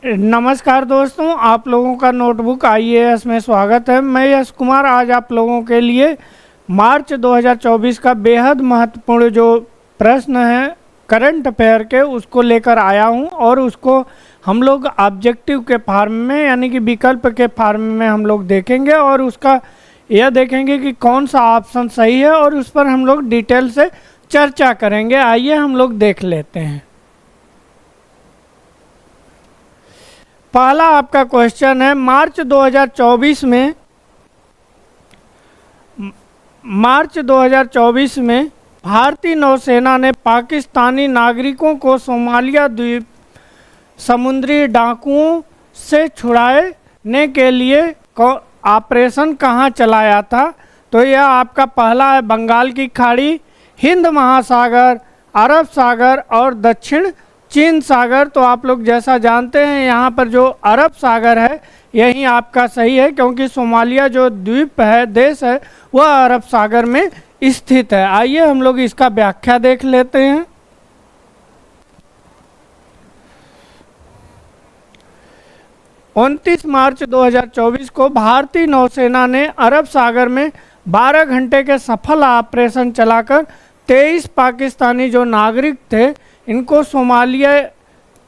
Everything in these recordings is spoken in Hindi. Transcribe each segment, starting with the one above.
नमस्कार दोस्तों, आप लोगों का नोटबुक आईएएस में स्वागत है। मैं यश कुमार आज आप लोगों के लिए मार्च 2024 का बेहद महत्वपूर्ण जो प्रश्न है करंट अफेयर के, उसको लेकर आया हूं और उसको हम लोग ऑब्जेक्टिव के फॉर्म में यानी कि विकल्प के फॉर्म में हम लोग देखेंगे और उसका यह देखेंगे कि कौन सा ऑप्शन सही है और उस पर हम लोग डिटेल से चर्चा करेंगे। आइए हम लोग देख लेते हैं। पहला आपका क्वेश्चन है, मार्च 2024 में भारतीय नौसेना ने पाकिस्तानी नागरिकों को सोमालिया द्वीप समुद्री डाकुओं से छुड़ाने के लिए ऑपरेशन कहां चलाया था? तो यह आपका पहला है बंगाल की खाड़ी, हिंद महासागर, अरब सागर और दक्षिण चीन सागर। तो आप लोग जैसा जानते हैं यहाँ पर जो अरब सागर है यही आपका सही है, क्योंकि सोमालिया जो द्वीप है, देश है, वह अरब सागर में स्थित है। आइए हम लोग इसका व्याख्या देख लेते हैं। उनतीस मार्च 2024 को भारतीय नौसेना ने अरब सागर में 12 घंटे के सफल ऑपरेशन चलाकर 23 पाकिस्तानी जो नागरिक थे इनको सोमालिया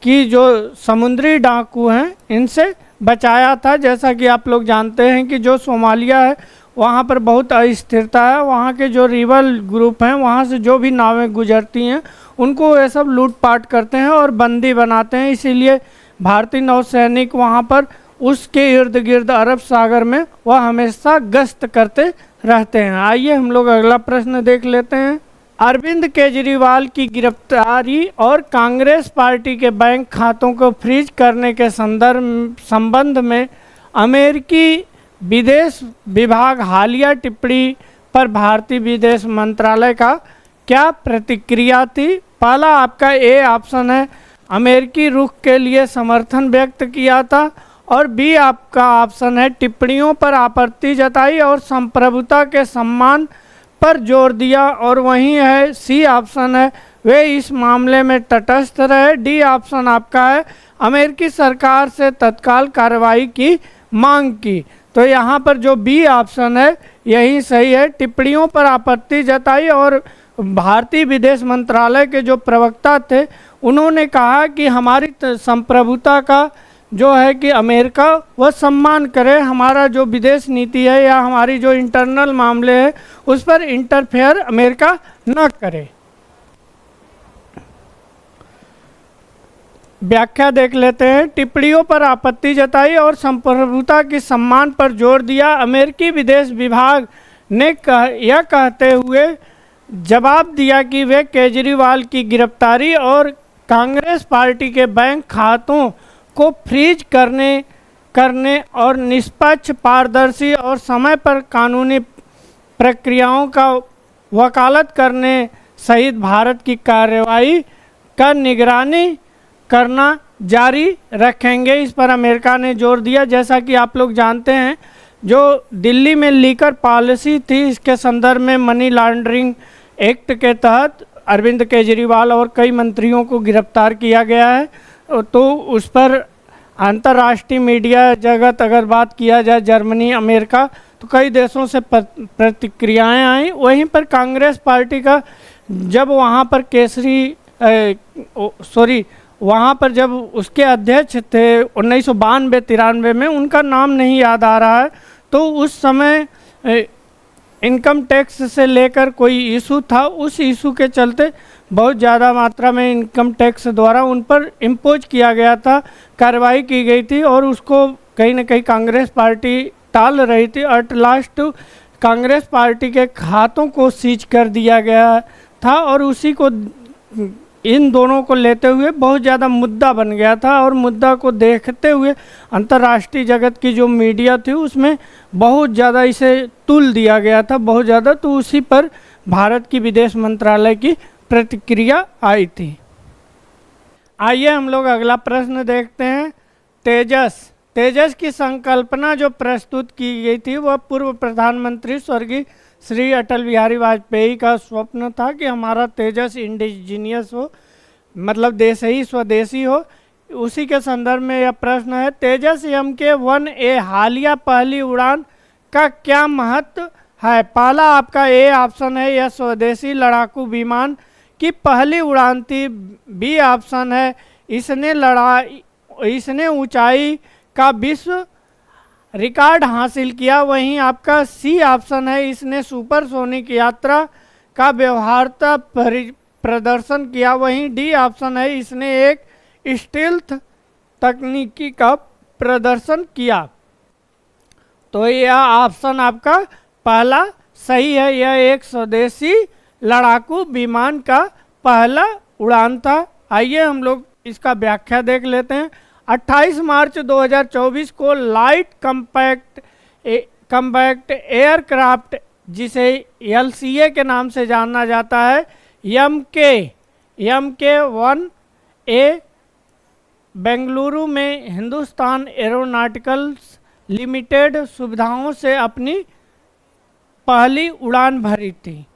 की जो समुद्री डाकू हैं इनसे बचाया था। जैसा कि आप लोग जानते हैं कि जो सोमालिया है वहाँ पर बहुत अस्थिरता है, वहाँ के जो रिबल ग्रुप हैं वहाँ से जो भी नावें गुजरती हैं उनको ये सब लूटपाट करते हैं और बंदी बनाते हैं। इसीलिए भारतीय नौसैनिक वहाँ पर उसके इर्द गिर्द अरब सागर में वह हमेशा गश्त करते रहते हैं। आइए हम लोग अगला प्रश्न देख लेते हैं। अरविंद केजरीवाल की गिरफ्तारी और कांग्रेस पार्टी के बैंक खातों को फ्रीज करने के संबंध में अमेरिकी विदेश विभाग हालिया टिप्पणी पर भारतीय विदेश मंत्रालय का क्या प्रतिक्रिया थी? पहला आपका ए ऑप्शन है अमेरिकी रुख के लिए समर्थन व्यक्त किया था और बी आपका ऑप्शन है टिप्पणियों पर आपत्ति जताई और संप्रभुता के सम्मान पर जोर दिया, और वहीं है सी ऑप्शन है वे इस मामले में तटस्थ रहे। डी ऑप्शन आपका है अमेरिकी सरकार से तत्काल कार्रवाई की मांग की। तो यहाँ पर जो बी ऑप्शन है यही सही है, टिप्पणियों पर आपत्ति जताई। और भारतीय विदेश मंत्रालय के जो प्रवक्ता थे उन्होंने कहा कि हमारी संप्रभुता का जो है कि अमेरिका वह सम्मान करे, हमारा जो विदेश नीति है या हमारी जो इंटरनल मामले है उस पर इंटरफेयर अमेरिका न करे। व्याख्या देख लेते हैं। टिप्पणियों पर आपत्ति जताई और संप्रभुता की सम्मान पर जोर दिया। अमेरिकी विदेश विभाग ने यह कहते हुए जवाब दिया कि वे केजरीवाल की गिरफ्तारी और कांग्रेस पार्टी के बैंक खातों को फ्रीज करने और निष्पक्ष, पारदर्शी और समय पर कानूनी प्रक्रियाओं का वकालत करने सहित भारत की कार्रवाई का निगरानी करना जारी रखेंगे। इस पर अमेरिका ने जोर दिया। जैसा कि आप लोग जानते हैं जो दिल्ली में लीकर पॉलिसी थी, इसके संदर्भ में मनी लॉन्ड्रिंग एक्ट के तहत अरविंद केजरीवाल और कई मंत्रियों को गिरफ्तार किया गया है। तो उस पर अंतर्राष्ट्रीय मीडिया जगत अगर बात किया जाए, जर्मनी, अमेरिका, तो कई देशों से प्रतिक्रियाएं आई। वहीं पर कांग्रेस पार्टी का जब वहाँ पर वहाँ पर जब उसके अध्यक्ष थे 1992-93 में, उनका नाम नहीं याद आ रहा है, तो उस समय इनकम टैक्स से लेकर कोई इशू था, उस इशू के चलते बहुत ज़्यादा मात्रा में इनकम टैक्स द्वारा उन पर इम्पोज किया गया था, कार्रवाई की गई थी और उसको कहीं ना कहीं कांग्रेस पार्टी टाल रही थी। एट लास्ट कांग्रेस पार्टी के खातों को सीज कर दिया गया था और उसी को इन दोनों को लेते हुए बहुत ज़्यादा मुद्दा बन गया था और मुद्दा को देखते हुए अंतर्राष्ट्रीय जगत की जो मीडिया थी उसमें बहुत ज़्यादा इसे तुल दिया गया था, बहुत ज़्यादा। तो उसी पर भारत की विदेश मंत्रालय की प्रतिक्रिया आई थी। आइए हम लोग अगला प्रश्न देखते हैं। तेजस की संकल्पना जो प्रस्तुत की गई थी वह पूर्व प्रधानमंत्री स्वर्गीय श्री अटल बिहारी वाजपेयी का स्वप्न था कि हमारा तेजस इंडिजीनियस हो, मतलब देश ही स्वदेशी हो। उसी के संदर्भ में यह प्रश्न है। तेजस MK-1A हालिया पहली उड़ान का क्या महत्व है? पहला आपका ए ऑप्शन है, यह स्वदेशी लड़ाकू विमान की पहली उड़ान थी। बी ऑप्शन है, इसने ऊंचाई का विश्व रिकॉर्ड हासिल किया। वहीं आपका सी ऑप्शन है, इसने सुपरसोनिक यात्रा का व्यवहार्यता प्रदर्शन किया। वहीं डी ऑप्शन है, इसने एक स्टील्थ तकनीकी का प्रदर्शन किया। तो यह ऑप्शन आपका पहला सही है, यह एक स्वदेशी लड़ाकू विमान का पहला उड़ान था। आइए हम लोग इसका व्याख्या देख लेते हैं। 28 मार्च 2024 को लाइट कम्पैक्ट एयरक्राफ्ट, जिसे LCA के नाम से जाना जाता है, MK-1A बेंगलुरु में हिंदुस्तान एरोनॉटिकल्स लिमिटेड सुविधाओं से अपनी पहली उड़ान भरी थी।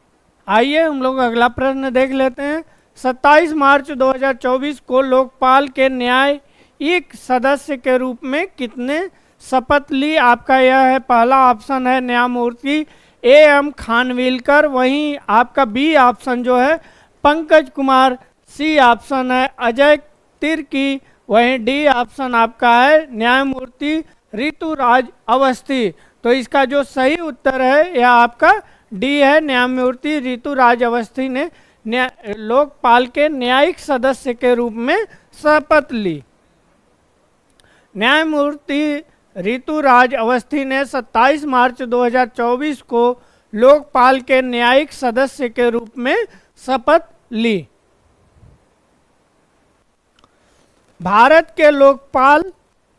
आइए हम लोग अगला प्रश्न देख लेते हैं। 27 मार्च 2024 को लोकपाल के न्यायिक सदस्य के रूप में कितने शपथ ली? आपका यह है, पहला ऑप्शन है न्यायमूर्ति AM खानविलकर। वहीं आपका बी ऑप्शन जो है पंकज कुमार। सी ऑप्शन है अजय तिर्की। वहीं डी ऑप्शन आपका है न्यायमूर्ति ऋतुराज अवस्थी। तो इसका जो सही उत्तर है यह आपका डी है, न्यायमूर्ति ऋतुराज अवस्थी ने लोकपाल के न्यायिक सदस्य के रूप में शपथ ली। न्यायमूर्ति ऋतुराज अवस्थी ने 27 मार्च 2024 को लोकपाल के न्यायिक सदस्य के रूप में शपथ ली। भारत के लोकपाल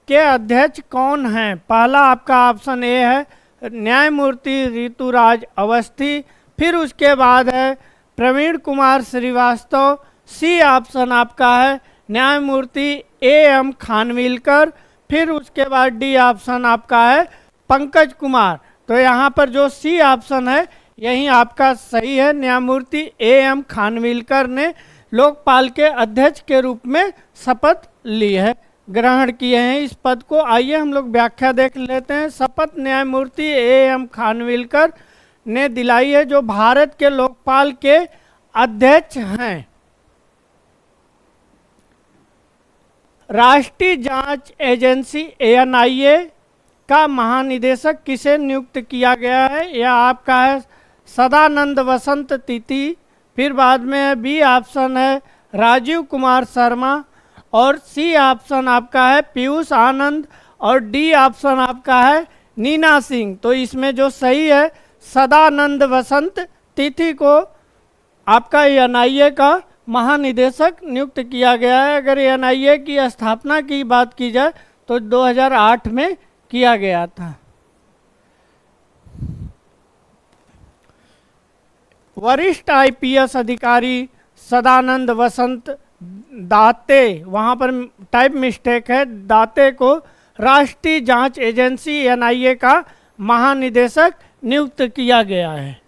के अध्यक्ष कौन हैं? पहला आपका ऑप्शन ए है न्यायमूर्ति ऋतुराज अवस्थी। फिर उसके बाद है प्रवीण कुमार श्रीवास्तव। सी ऑप्शन आपका है न्यायमूर्ति AM खानविलकर। फिर उसके बाद डी ऑप्शन आपका है पंकज कुमार। तो यहाँ पर जो सी ऑप्शन है यही आपका सही है, न्यायमूर्ति AM खानविलकर ने लोकपाल के अध्यक्ष के रूप में शपथ ली है, ग्रहण किए हैं इस पद को। आइए हम लोग व्याख्या देख लेते हैं। शपथ न्यायमूर्ति AM खानविलकर ने दिलाई है, जो भारत के लोकपाल के अध्यक्ष हैं। राष्ट्रीय जांच एजेंसी NIA का महानिदेशक किसे नियुक्त किया गया है? यह आपका है सदानंद वसंत तिथि। फिर बाद में बी ऑप्शन है राजीव कुमार शर्मा। और सी ऑप्शन आपका है पीयूष आनंद। और डी ऑप्शन आपका है नीना सिंह। तो इसमें जो सही है सदानंद वसंत तिथि को आपका NIA का महानिदेशक नियुक्त किया गया है। अगर NIA की स्थापना की बात की जाए तो 2008 में किया गया था। वरिष्ठ IPS अधिकारी सदानंद वसंत दाते, वहाँ पर टाइप मिस्टेक है, दाते को राष्ट्रीय जांच एजेंसी NIA का महानिदेशक नियुक्त किया गया है।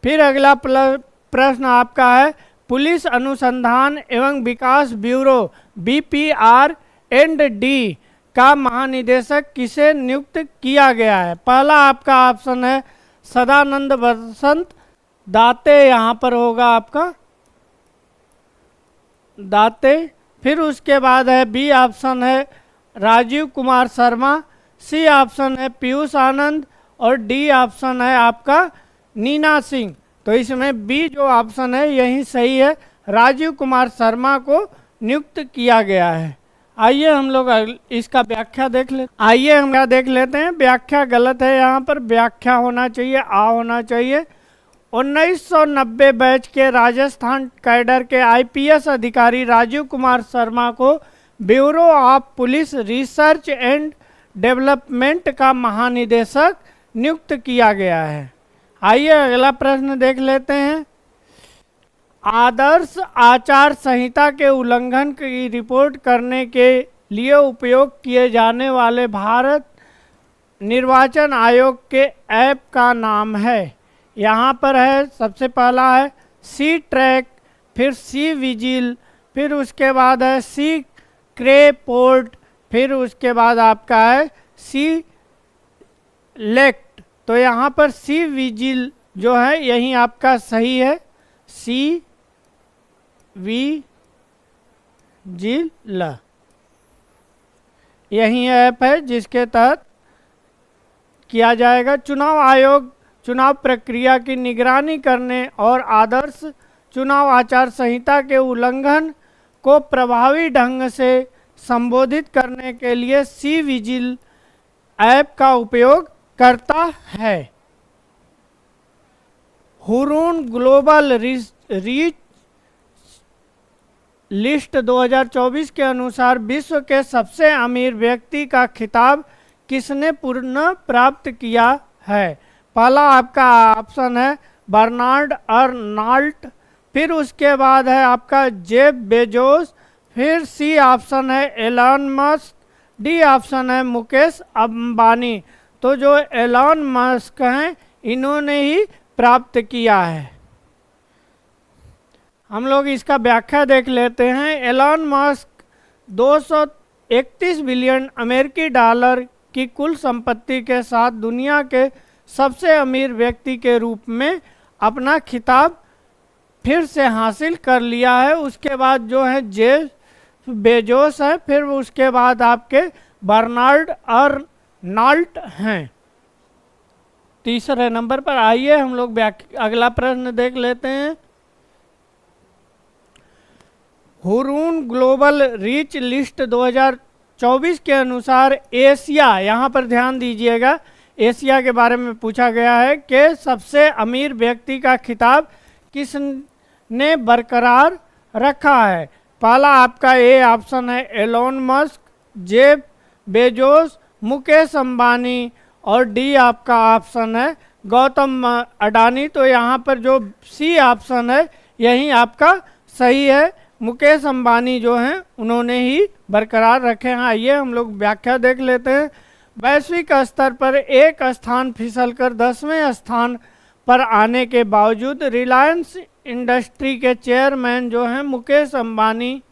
फिर अगला प्रश्न आपका है पुलिस अनुसंधान एवं विकास ब्यूरो BPR&D का महानिदेशक किसे नियुक्त किया गया है? पहला आपका ऑप्शन है सदानंद वसंत दाते, यहाँ पर होगा आपका दाते। फिर उसके बाद है बी ऑप्शन है राजीव कुमार शर्मा। सी ऑप्शन है पीयूष आनंद। और डी ऑप्शन है आपका नीना सिंह। तो इसमें बी जो ऑप्शन है यही सही है, राजीव कुमार शर्मा को नियुक्त किया गया है। आइए हम लोग इसका व्याख्या देख लेते हैं। व्याख्या गलत है, यहाँ पर व्याख्या होना चाहिए होना चाहिए। 1990 बैच के राजस्थान कैडर के IPS अधिकारी राजीव कुमार शर्मा को bureau of police research and development का महानिदेशक नियुक्त किया गया है। आइए अगला प्रश्न देख लेते हैं। आदर्श आचार संहिता के उल्लंघन की रिपोर्ट करने के लिए उपयोग किए जाने वाले भारत निर्वाचन आयोग के ऐप का नाम है। यहाँ पर है सबसे पहला है सी ट्रैक, फिर सी विजिल, फिर उसके बाद है सी क्रेपोर्ट, फिर उसके बाद आपका है सी लेक्ट। तो यहाँ पर सी विजिल जो है यही आपका सही है, सी विजिल यही ऐप है जिसके तहत किया जाएगा। चुनाव आयोग चुनाव प्रक्रिया की निगरानी करने और आदर्श चुनाव आचार संहिता के उल्लंघन को प्रभावी ढंग से संबोधित करने के लिए सी विजिल ऐप का उपयोग करता है। हुरून ग्लोबल रीच लिस्ट 2024 के अनुसार विश्व के सबसे अमीर व्यक्ति का खिताब किसने पुनः प्राप्त किया है? पहला आपका ऑप्शन है बर्नार्ड अर्नॉल्ट, फिर उसके बाद है आपका जेफ बेजोस, फिर सी ऑप्शन है एलन मस्क, डी ऑप्शन है मुकेश अंबानी। तो जो एलन मस्क हैं इन्होंने ही प्राप्त किया है। हम लोग इसका व्याख्या देख लेते हैं। एलन मस्क 231 बिलियन अमेरिकी डॉलर की कुल संपत्ति के साथ दुनिया के सबसे अमीर व्यक्ति के रूप में अपना खिताब फिर से हासिल कर लिया है। उसके बाद जो है जेफ बेजोस है, फिर उसके बाद आपके बर्नार्ड अर्नॉल्ट हैं। तीसरे नंबर पर आइए हम लोग अगला प्रश्न देख लेते हैं। हुरून ग्लोबल रीच लिस्ट 2024 के अनुसार एशिया, यहाँ पर ध्यान दीजिएगा, एशिया के बारे में पूछा गया है कि सबसे अमीर व्यक्ति का खिताब किसने बरकरार रखा है? पहला आपका ए ऑप्शन है Elon Musk, Jeff Bezos, Mukesh Ambani, और डी आपका ऑप्शन है गौतम अडानी। तो यहाँ पर जो सी ऑप्शन है यही आपका सही है। मुकेश अंबानी जो हैं उन्होंने ही बरकरार रखे हैं। आइए हम लोग व्याख्या देख लेते हैं। वैश्विक स्तर पर एक स्थान फिसलकर 10वें स्थान पर आने के बावजूद रिलायंस इंडस्ट्री के चेयरमैन जो हैं मुकेश अंबानी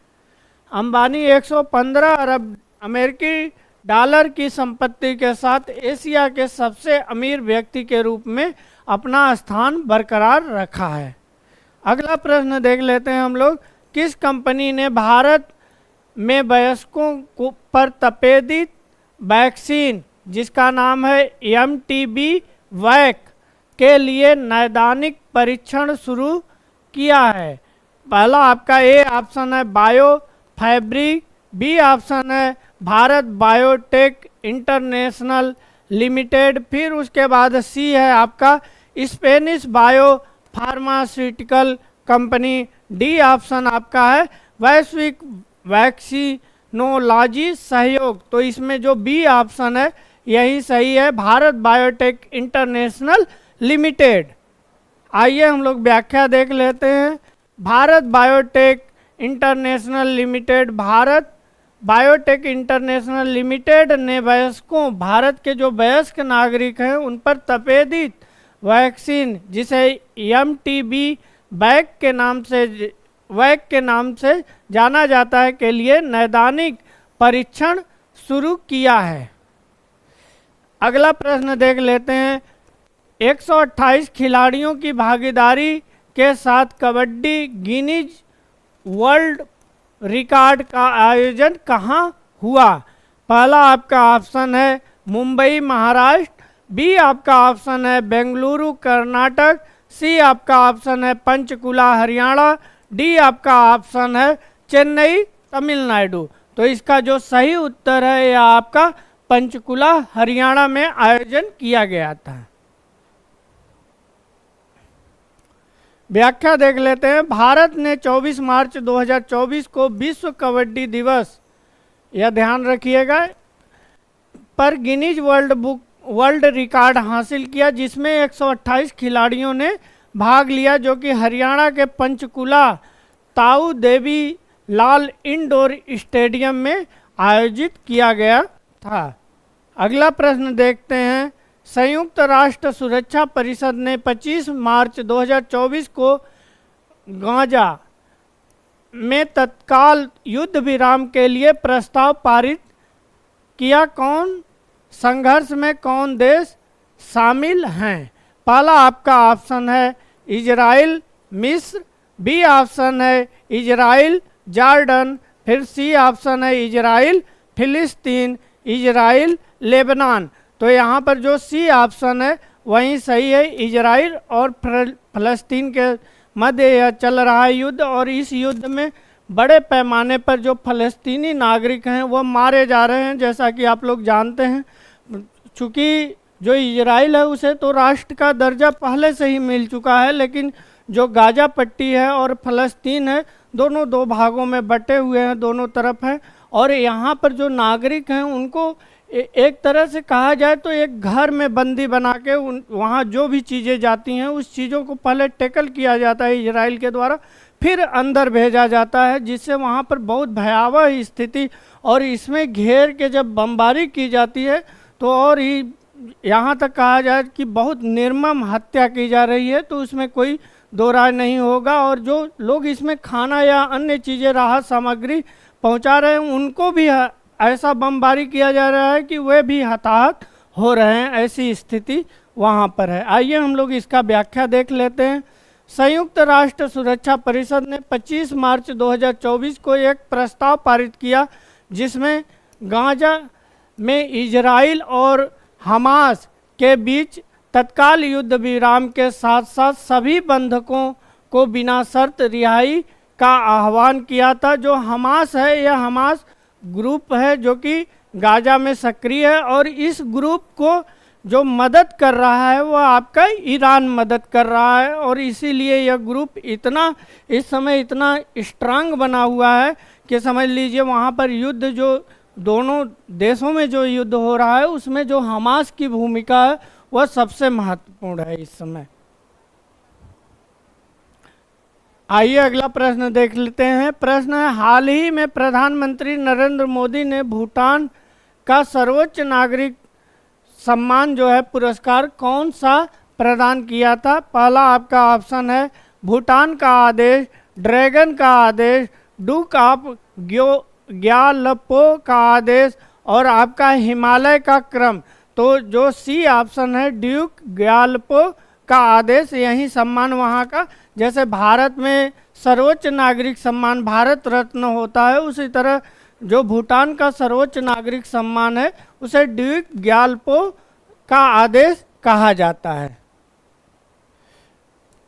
115 अरब अमेरिकी डॉलर की संपत्ति के साथ एशिया के सबसे अमीर व्यक्ति के रूप में अपना स्थान बरकरार रखा है। अगला प्रश्न देख लेते हैं हम लोग। किस कंपनी ने भारत में वयस्कों को पर तपेदिक वैक्सीन जिसका नाम है MTB वैक के लिए नैदानिक परीक्षण शुरू किया है? पहला आपका ए ऑप्शन है बायो फैब्रिक, बी ऑप्शन है भारत बायोटेक इंटरनेशनल लिमिटेड, फिर उसके बाद सी है आपका Spanish bio pharmaceutical company, D option आपका है वैश्विक वैक्सीनोलॉजी सहयोग। तो इसमें जो बी ऑप्शन है यही सही है, भारत बायोटेक इंटरनेशनल लिमिटेड। आइए हम लोग व्याख्या देख लेते हैं। Bharat biotech international limited, Bharat biotech international limited ने वयस्कों, भारत के जो वयस्क नागरिक हैं उन पर तपेदिक वैक्सीन जिसे MTB वैक के नाम से जाना जाता है के लिए नैदानिक परीक्षण शुरू किया है। अगला प्रश्न देख लेते हैं। 128 खिलाड़ियों की भागीदारी के साथ कबड्डी गिनीज वर्ल्ड रिकॉर्ड का आयोजन कहाँ हुआ? पहला आपका ऑप्शन है मुंबई महाराष्ट्र, बी आपका ऑप्शन है बेंगलुरु कर्नाटक, सी आपका ऑप्शन है पंचकुला हरियाणा, डी आपका ऑप्शन है चेन्नई तमिलनाडु। तो इसका जो सही उत्तर है यह आपका पंचकुला हरियाणा में आयोजन किया गया था। व्याख्या देख लेते हैं। भारत ने 24 मार्च 2024 को विश्व कबड्डी दिवस, यह ध्यान रखिएगा, पर गिनीज वर्ल्ड रिकॉर्ड हासिल किया जिसमें 128 खिलाड़ियों ने भाग लिया जो कि हरियाणा के पंचकुला ताऊ देवी लाल इंडोर स्टेडियम में आयोजित किया गया था। अगला प्रश्न देखते हैं। संयुक्त राष्ट्र सुरक्षा परिषद ने 25 मार्च 2024 को गाजा में तत्काल युद्ध विराम के लिए प्रस्ताव पारित किया? कौन संघर्ष में कौन देश शामिल हैं? पहला आपका ऑप्शन है इजराइल मिस्र, बी ऑप्शन है इजराइल जॉर्डन, फिर सी ऑप्शन है इजराइल फिलिस्तीन, इजराइल लेबनान। तो यहाँ पर जो सी ऑप्शन है वही सही है। इजराइल और फलस्तीन के मध्य यह चल रहा है युद्ध, और इस युद्ध में बड़े पैमाने पर जो फलस्तीनी नागरिक हैं वो मारे जा रहे हैं, जैसा कि आप लोग जानते हैं। चूँकि जो इजराइल है उसे तो राष्ट्र का दर्जा पहले से ही मिल चुका है, लेकिन जो गाजा पट्टी है और फलस्तीन है दोनों दो भागों में बटे हुए हैं, दोनों तरफ हैं। और यहाँ पर जो नागरिक हैं उनको एक तरह से कहा जाए तो एक घर में बंदी बना के वहाँ जो भी चीज़ें जाती हैं उस चीज़ों को पहले टैकल किया जाता है इजराइल के द्वारा, फिर अंदर भेजा जाता है, जिससे वहाँ पर बहुत भयावह स्थिति, और इसमें घेर के जब बमबारी की जाती है तो और ही यहाँ तक कहा जाए कि बहुत निर्मम हत्या की जा रही है। तो उसमें कोई दो राय नहीं होगा। और जो लोग इसमें खाना या अन्य चीज़ें राहत सामग्री पहुँचा रहे हैं उनको भी ऐसा बमबारी किया जा रहा है कि वे भी हताहत हो रहे हैं, ऐसी स्थिति वहाँ पर है। आइए हम लोग इसका व्याख्या देख लेते हैं। संयुक्त राष्ट्र सुरक्षा परिषद ने 25 मार्च 2024 को एक प्रस्ताव पारित किया जिसमें गाजा में इजराइल और हमास के बीच तत्काल युद्ध विराम के साथ साथ सभी बंधकों को बिना शर्त रिहाई का आह्वान किया था। जो हमास है यह हमास ग्रुप है जो कि गाजा में सक्रिय है, और इस ग्रुप को जो मदद कर रहा है वह आपका ईरान मदद कर रहा है। और इसीलिए यह ग्रुप इतना इस समय इतना स्ट्रांग बना हुआ है कि समझ लीजिए वहाँ पर युद्ध जो दोनों देशों में जो युद्ध हो रहा है उसमें जो हमास की भूमिका है वह सबसे महत्वपूर्ण है इस समय। आइए अगला प्रश्न देख लेते हैं। प्रश्न है, हाल ही में प्रधानमंत्री नरेंद्र मोदी ने भूटान का सर्वोच्च नागरिक सम्मान जो है पुरस्कार कौन सा प्रदान किया था? पहला आपका ऑप्शन है भूटान का आदेश, ड्रैगन का आदेश, डूक ऑफ ग्यालपो का आदेश, और आपका हिमालय का क्रम। तो जो सी ऑप्शन है ड्यूक ग्यालपो का आदेश, यही सम्मान वहाँ का, जैसे भारत में सर्वोच्च नागरिक सम्मान भारत रत्न होता है, उसी तरह जो भूटान का सर्वोच्च नागरिक सम्मान है उसे ड्यूक ग्यालपो का आदेश कहा जाता है।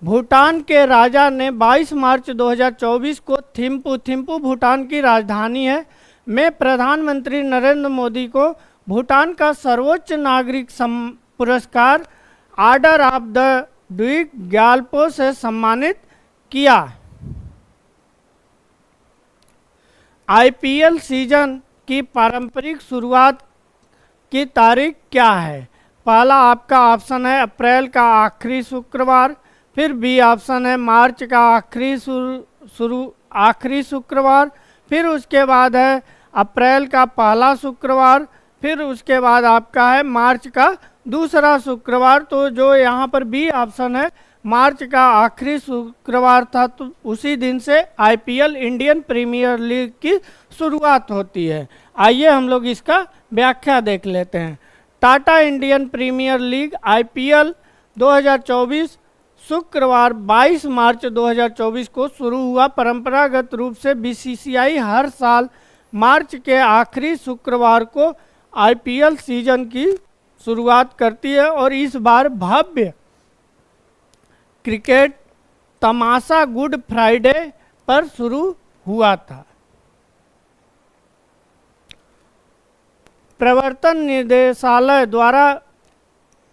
भूटान के राजा ने 22 मार्च 2024 को थिम्पू भूटान की राजधानी है में प्रधानमंत्री नरेंद्र मोदी को भूटान का सर्वोच्च नागरिक पुरस्कार order of the Duke Gyalpo से सम्मानित किया। आईपीएल सीजन की पारंपरिक शुरुआत की तारीख क्या है? पहला आपका ऑप्शन है अप्रैल का आखिरी शुक्रवार, फिर बी ऑप्शन है मार्च का आखिरी शुक्रवार, फिर उसके बाद है अप्रैल का पहला शुक्रवार, फिर उसके बाद आपका है मार्च का दूसरा शुक्रवार। तो जो यहाँ पर बी ऑप्शन है मार्च का आखिरी शुक्रवार था, तो उसी दिन से आईपीएल इंडियन प्रीमियर लीग की शुरुआत होती है। आइए हम लोग इसका व्याख्या देख लेते हैं। Tata Indian Premier League IPL 2024 शुक्रवार 22 मार्च 2024 को शुरू हुआ। परंपरागत रूप से बीसीसीआई हर साल मार्च के आखिरी शुक्रवार को आईपीएल सीजन की शुरुआत करती है, और इस बार भव्य क्रिकेट तमाशा गुड फ्राइडे पर शुरू हुआ था। प्रवर्तन निदेशालय द्वारा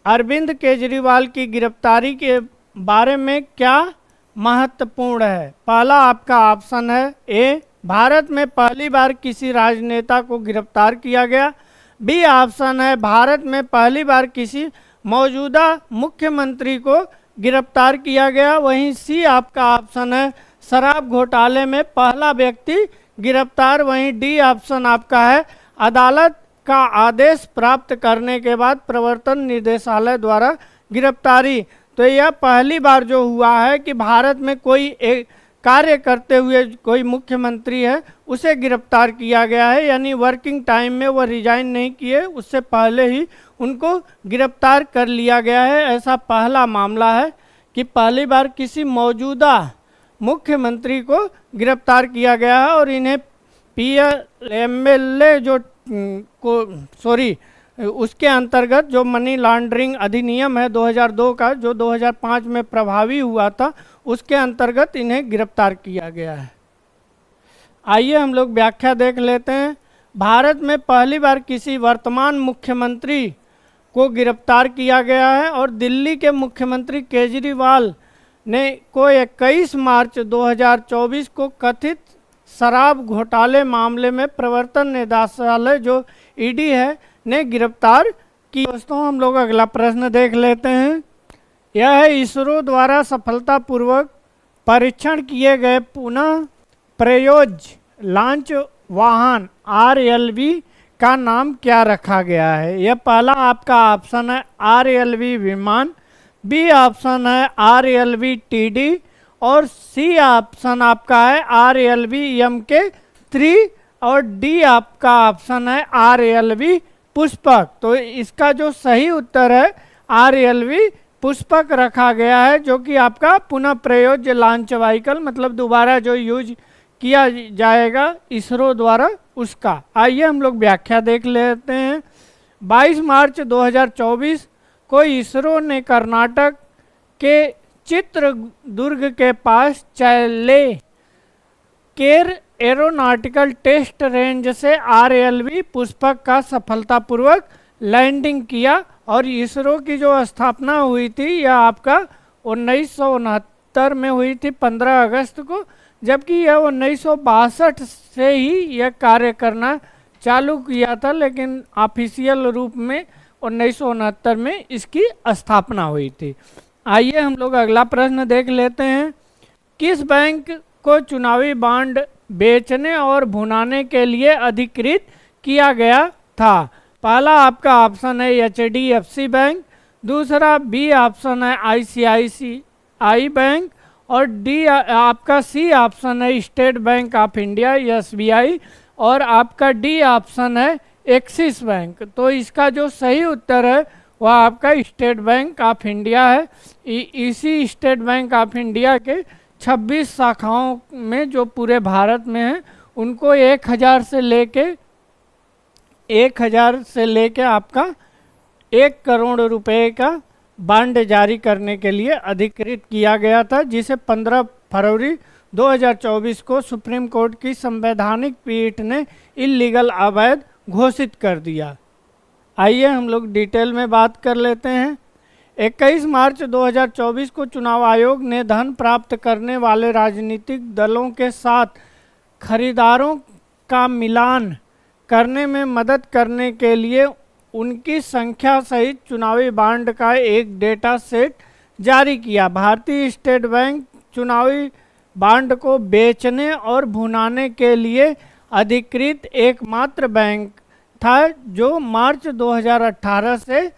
अरविंद केजरीवाल की गिरफ्तारी के बारे में क्या महत्वपूर्ण है? पहला आपका ऑप्शन है ए भारत में पहली बार किसी राजनेता को गिरफ्तार किया गया, बी ऑप्शन है भारत में पहली बार किसी मौजूदा मुख्यमंत्री को गिरफ्तार किया गया, वहीं सी आपका ऑप्शन है शराब घोटाले में पहला व्यक्ति गिरफ्तार, वहीं डी ऑप्शन आपका है अदालत का आदेश प्राप्त करने के बाद प्रवर्तन निदेशालय द्वारा गिरफ्तारी। तो यह पहली बार जो हुआ है कि भारत में कोई एक कार्य करते हुए कोई मुख्यमंत्री है उसे गिरफ्तार किया गया है, यानी वर्किंग टाइम में वो रिजाइन नहीं किए, उससे पहले ही उनको गिरफ्तार कर लिया गया है। ऐसा पहला मामला है कि पहली बार किसी मौजूदा मुख्यमंत्री को गिरफ्तार किया गया है और इन्हें PLMLA जो उसके अंतर्गत जो मनी लॉन्ड्रिंग अधिनियम है 2002 का, जो 2005 में प्रभावी हुआ था, उसके अंतर्गत इन्हें गिरफ्तार किया गया है। आइए हम लोग व्याख्या देख लेते हैं। भारत में पहली बार किसी वर्तमान मुख्यमंत्री को गिरफ्तार किया गया है और दिल्ली के मुख्यमंत्री केजरीवाल ने को 21 मार्च 2024 को कथित शराब घोटाले मामले में प्रवर्तन निदेशालय जो ईडी है ने गिरफ्तार की। दोस्तों हम लोग अगला प्रश्न देख लेते हैं। यह है इसरो द्वारा सफलतापूर्वक परीक्षण किए गए पुनः प्रयोज्य लॉन्च वाहन RLV का नाम क्या रखा गया है? यह पहला आपका ऑप्शन है RLV विमान, बी ऑप्शन है RLV TD और सी ऑप्शन आपका है RLV MK3 और डी आपका ऑप्शन है RLV पुष्पक। तो इसका जो सही उत्तर है RLV पुष्पक रखा गया है, जो कि आपका पुनः प्रयोज्य लॉन्च व्हीकल, मतलब दोबारा जो यूज किया जाएगा इसरो द्वारा उसका। आइए हम लोग व्याख्या देख लेते हैं। 22 मार्च 2024 को इसरो ने कर्नाटक के चित्रदुर्ग के पास चैले केर एरोनॉटिकल टेस्ट रेंज से RLV पुष्पक का सफलतापूर्वक लैंडिंग किया और इसरो की जो स्थापना हुई थी यह आपका 1969 में हुई थी 15 अगस्त को, जबकि यह 1962 से ही यह कार्य करना चालू किया था, लेकिन ऑफिशियल रूप में 1969 में इसकी स्थापना हुई थी। आइए हम लोग अगला प्रश्न देख लेते हैं। किस बैंक को चुनावी बॉन्ड बेचने और भुनाने के लिए अधिकृत किया गया था? पहला आपका ऑप्शन है HDFC बैंक, दूसरा बी ऑप्शन है ICICI बैंक और डी आपका सी ऑप्शन है state bank of India SBI और आपका डी ऑप्शन है एक्सिस बैंक। तो इसका जो सही उत्तर है वह आपका स्टेट बैंक ऑफ इंडिया है। इसी स्टेट बैंक ऑफ इंडिया के 26 शाखाओं में जो पूरे भारत में है उनको 1000 से लेके आपका 1 करोड़ रुपए का बॉन्ड जारी करने के लिए अधिकृत किया गया था, जिसे 15 फरवरी 2024 को सुप्रीम कोर्ट की संवैधानिक पीठ ने इल्लीगल अवैध घोषित कर दिया। आइए हम लोग डिटेल में बात कर लेते हैं। 21 मार्च 2024 को चुनाव आयोग ने धन प्राप्त करने वाले राजनीतिक दलों के साथ खरीदारों का मिलान करने में मदद करने के लिए उनकी संख्या सहित चुनावी बॉन्ड का एक डेटा सेट जारी किया। भारतीय स्टेट बैंक चुनावी बॉन्ड को बेचने और भुनाने के लिए अधिकृत एकमात्र बैंक था, जो मार्च 2018 से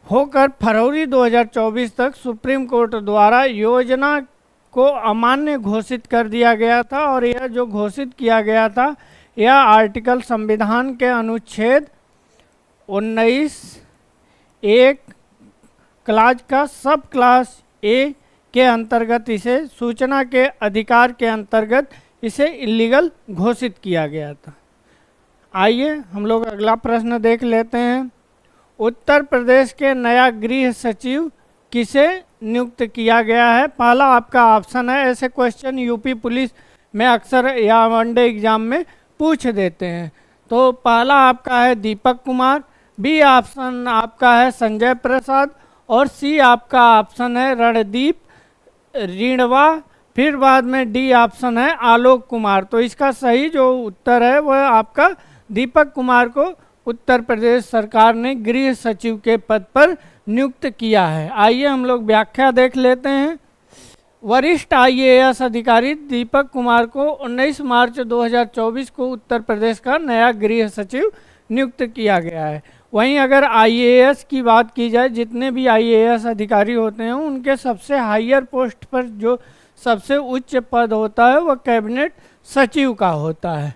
होकर फरवरी 2024 तक सुप्रीम कोर्ट द्वारा योजना को अमान्य घोषित कर दिया गया था। और यह जो घोषित किया गया था यह आर्टिकल संविधान के अनुच्छेद 19(1) क्लास का सब क्लास ए के अंतर्गत इसे सूचना के अधिकार के अंतर्गत इसे इल्लीगल घोषित किया गया था। आइए हम लोग अगला प्रश्न देख लेते हैं। उत्तर प्रदेश के नया गृह सचिव किसे नियुक्त किया गया है? पहला आपका ऑप्शन है, ऐसे क्वेश्चन यूपी पुलिस में अक्सर या वनडे एग्जाम में पूछ देते हैं। तो पहला आपका है दीपक कुमार, बी ऑप्शन आपका है संजय प्रसाद और सी आपका ऑप्शन है रणदीप रीणवा, फिर बाद में डी ऑप्शन है आलोक कुमार। तो इसका सही जो उत्तर है वह आपका दीपक कुमार को उत्तर प्रदेश सरकार ने गृह सचिव के पद पर नियुक्त किया है। आइए हम लोग व्याख्या देख लेते हैं। वरिष्ठ IAS अधिकारी दीपक कुमार को 19 मार्च 2024 को उत्तर प्रदेश का नया गृह सचिव नियुक्त किया गया है। वहीं अगर आईएएस की बात की जाए, जितने भी आईएएस अधिकारी होते हैं उनके सबसे हाईयर पोस्ट पर जो सबसे उच्च पद होता है वह कैबिनेट सचिव का होता है।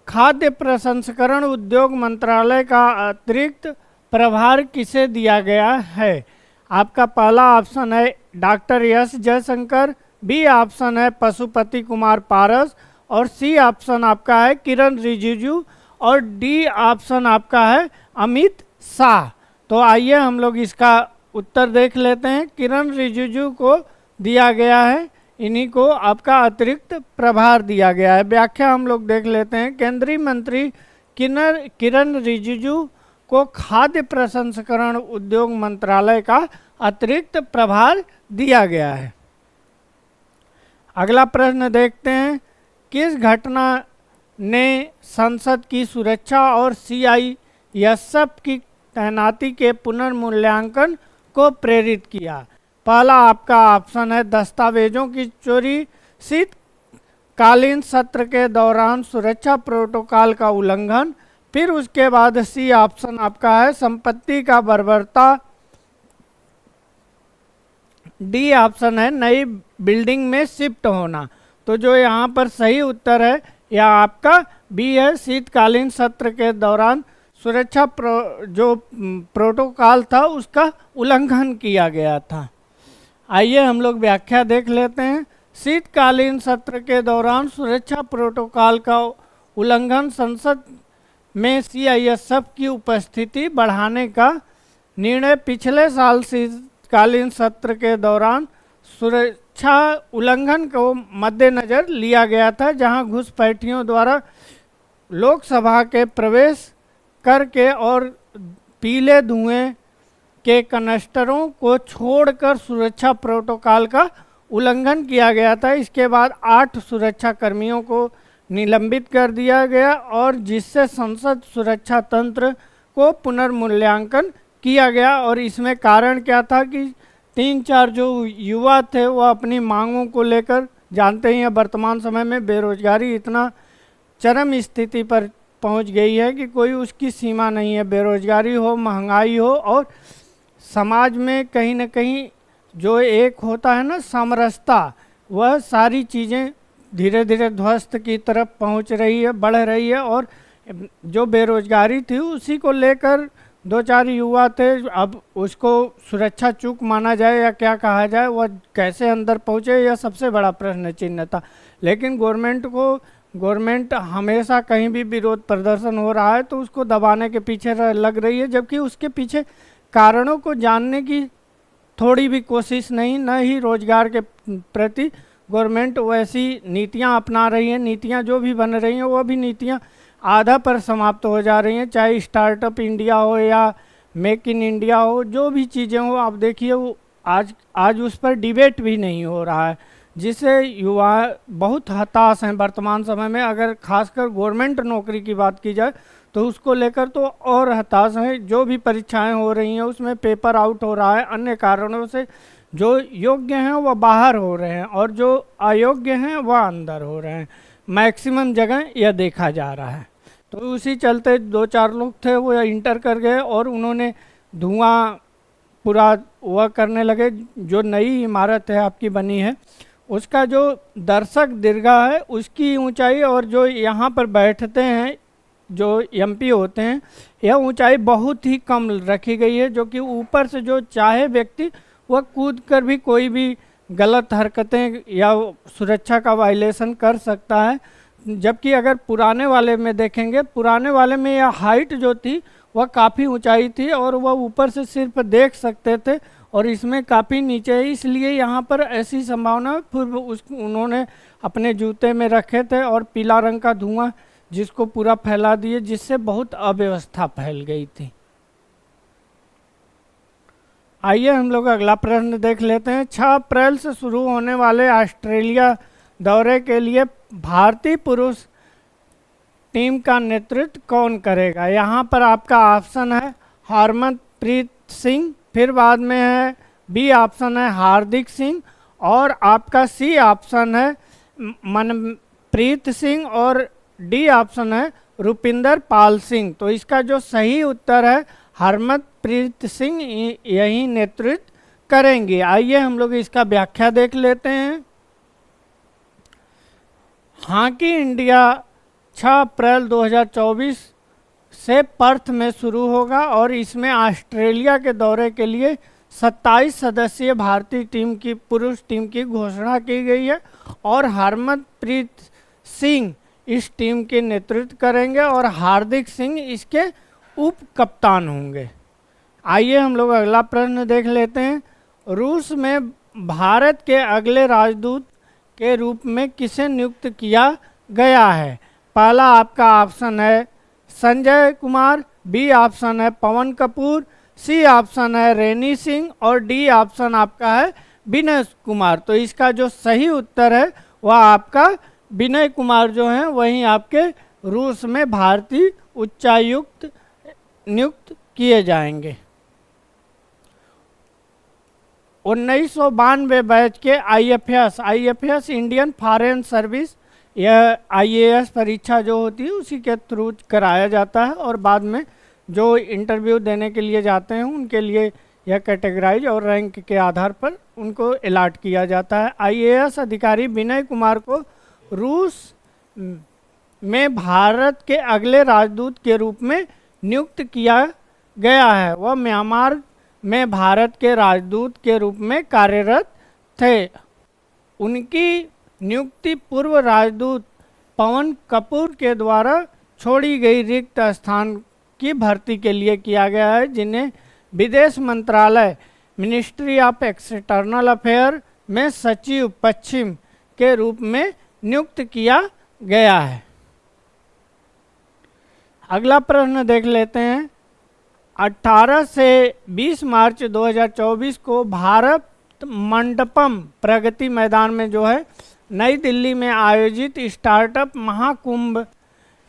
खाद्य प्रसंस्करण उद्योग मंत्रालय का अतिरिक्त प्रभार किसे दिया गया है? आपका पहला ऑप्शन है doctor S Jaishankar, B option है पशुपति कुमार पारस, और सी ऑप्शन आपका है किरण रिजिजू, और डी ऑप्शन आपका है अमित शाह। तो आइए हम लोग इसका उत्तर देख लेते हैं। किरण रिजिजू को दिया गया है, इन्हीं को आपका अतिरिक्त प्रभार दिया गया है। व्याख्या हम लोग देख लेते हैं। केंद्रीय मंत्री किरण रिजिजू को खाद्य प्रसंस्करण उद्योग मंत्रालय का अतिरिक्त प्रभार दिया गया है। अगला प्रश्न देखते हैं, किस घटना ने संसद की सुरक्षा और सीआईएसएफ की तैनाती के पुनर्मूल्यांकन को प्रेरित किया? पहला आपका ऑप्शन है दस्तावेजों की चोरी, शीतकालीन सत्र के दौरान सुरक्षा प्रोटोकॉल का उल्लंघन, फिर उसके बाद सी ऑप्शन आपका है संपत्ति का बर्बरता, डी ऑप्शन है नई बिल्डिंग में शिफ्ट होना। तो जो यहाँ पर सही उत्तर है यह आपका बी है, शीतकालीन सत्र के दौरान सुरक्षा जो प्रोटोकॉल था उसका उल्लंघन किया गया था। आइए हम लोग व्याख्या देख लेते हैं। शीतकालीन सत्र के दौरान सुरक्षा प्रोटोकॉल का उल्लंघन संसद में सीआईएसएफ की उपस्थिति बढ़ाने का निर्णय पिछले साल शीतकालीन सत्र के दौरान सुरक्षा उल्लंघन को मद्देनज़र लिया गया था, जहां घुसपैठियों द्वारा लोकसभा के प्रवेश करके और पीले धुएं के कनस्टरों को छोड़कर सुरक्षा प्रोटोकॉल का उल्लंघन किया गया था। इसके बाद 8 सुरक्षा कर्मियों को निलंबित कर दिया गया और जिससे संसद सुरक्षा तंत्र को पुनर्मूल्यांकन किया गया। और इसमें कारण क्या था कि 3-4 जो युवा थे वो अपनी मांगों को लेकर, जानते ही हैं वर्तमान समय में बेरोजगारी इतना चरम स्थिति पर पहुंच गई है कि कोई उसकी सीमा नहीं है। बेरोजगारी हो, महंगाई हो, और समाज में कहीं ना कहीं जो एक होता है ना समरसता, वह सारी चीज़ें धीरे धीरे ध्वस्त की तरफ पहुंच रही है, बढ़ रही है। और जो बेरोजगारी थी उसी को लेकर 2-4 युवा थे, अब उसको सुरक्षा चूक माना जाए या क्या कहा जाए, वह कैसे अंदर पहुँचे यह सबसे बड़ा प्रश्न चिन्ह था। लेकिन गवर्नमेंट हमेशा कहीं भी विरोध प्रदर्शन हो रहा है तो उसको दबाने के पीछे लग रही है, जबकि उसके पीछे कारणों को जानने की थोड़ी भी कोशिश नहीं, न ही रोजगार के प्रति गवर्नमेंट वैसी नीतियां अपना रही है। नीतियां जो भी बन रही हैं वह भी नीतियां आधा पर समाप्त हो जा रही हैं, चाहे स्टार्टअप इंडिया हो या मेक इन इंडिया हो, जो भी चीज़ें हो आप देखिए वो आज उस पर डिबेट भी नहीं हो रहा है, जिससे युवा बहुत हताश हैं वर्तमान समय में। अगर खासकर गवर्नमेंट नौकरी की बात की जाए तो उसको लेकर तो और हताश हैं। जो भी परीक्षाएं हो रही हैं उसमें पेपर आउट हो रहा है, अन्य कारणों से जो योग्य हैं वह बाहर हो रहे हैं और जो अयोग्य हैं वह अंदर हो रहे हैं। मैक्सिमम जगह यह देखा जा रहा है। तो उसी चलते 2-4 लोग थे वो इंटर कर गए और उन्होंने धुआं पूरा वह करने लगे। जो नई इमारत है आपकी बनी है उसका जो दर्शक दीर्घा है उसकी ऊंचाई और जो यहाँ पर बैठते हैं जो एमपी होते हैं यह ऊंचाई बहुत ही कम रखी गई है, जो कि ऊपर से जो चाहे व्यक्ति वह कूद कर भी कोई भी गलत हरकतें या सुरक्षा का वायलेशन कर सकता है। जबकि अगर पुराने वाले में देखेंगे, पुराने वाले में यह हाइट जो थी वह काफ़ी ऊंचाई थी और वह ऊपर से सिर्फ देख सकते थे, और इसमें काफ़ी नीचे है। इसलिए यहाँ पर ऐसी संभावना फिर उन्होंने अपने जूते में रखे थे और पीला रंग का धुआं जिसको पूरा फैला दिए, जिससे बहुत अव्यवस्था फैल गई थी। आइए हम लोग अगला प्रश्न देख लेते हैं। 6 अप्रैल से शुरू होने वाले ऑस्ट्रेलिया दौरे के लिए भारतीय पुरुष टीम का नेतृत्व कौन करेगा? यहाँ पर आपका ऑप्शन है हरमनप्रीत सिंह, फिर बाद में है बी ऑप्शन है हार्दिक सिंह, और आपका सी ऑप्शन है मनप्रीत सिंह, और डी ऑप्शन है रुपिंदर पाल सिंह। तो इसका जो सही उत्तर है हरमनप्रीत सिंह यही नेतृत्व करेंगे। आइए हम लोग इसका व्याख्या देख लेते हैं। हॉकी इंडिया 6 अप्रैल 2024 से पर्थ में शुरू होगा और इसमें ऑस्ट्रेलिया के दौरे के लिए 27 सदस्यीय भारतीय टीम की पुरुष टीम की घोषणा की गई है और हरमनप्रीत सिंह इस टीम के नेतृत्व करेंगे और हार्दिक सिंह इसके उप कप्तान होंगे। आइए हम लोग अगला प्रश्न देख लेते हैं। रूस में भारत के अगले राजदूत के रूप में किसे नियुक्त किया गया है? पहला आपका ऑप्शन है संजय कुमार, बी ऑप्शन है पवन कपूर, सी ऑप्शन है रेनी सिंह और डी ऑप्शन आपका है विनय कुमार। तो इसका जो सही उत्तर है वह आपका विनय कुमार जो हैं वहीं आपके रूस में भारतीय उच्चायुक्त नियुक्त किए जाएंगे। 1992 बैच के आईएफएस इंडियन फॉरेन सर्विस, यह आईएएस परीक्षा जो होती है उसी के थ्रू कराया जाता है और बाद में जो इंटरव्यू देने के लिए जाते हैं उनके लिए यह कैटेगराइज और रैंक के आधार पर उनको अलॉट किया जाता है। आईएएस अधिकारी विनय कुमार को रूस में भारत के अगले राजदूत के रूप में नियुक्त किया गया है। वह म्यांमार में भारत के राजदूत के रूप में कार्यरत थे। उनकी नियुक्ति पूर्व राजदूत पवन कपूर के द्वारा छोड़ी गई रिक्त स्थान की भर्ती के लिए किया गया है, जिन्हें विदेश मंत्रालय मिनिस्ट्री ऑफ एक्सटर्नल अफेयर में सचिव पश्चिम के रूप में नियुक्त किया गया है। अगला प्रश्न देख लेते हैं। 18 से 20 मार्च 2024 को भारत मंडपम प्रगति मैदान में जो है नई दिल्ली में आयोजित स्टार्टअप महाकुंभ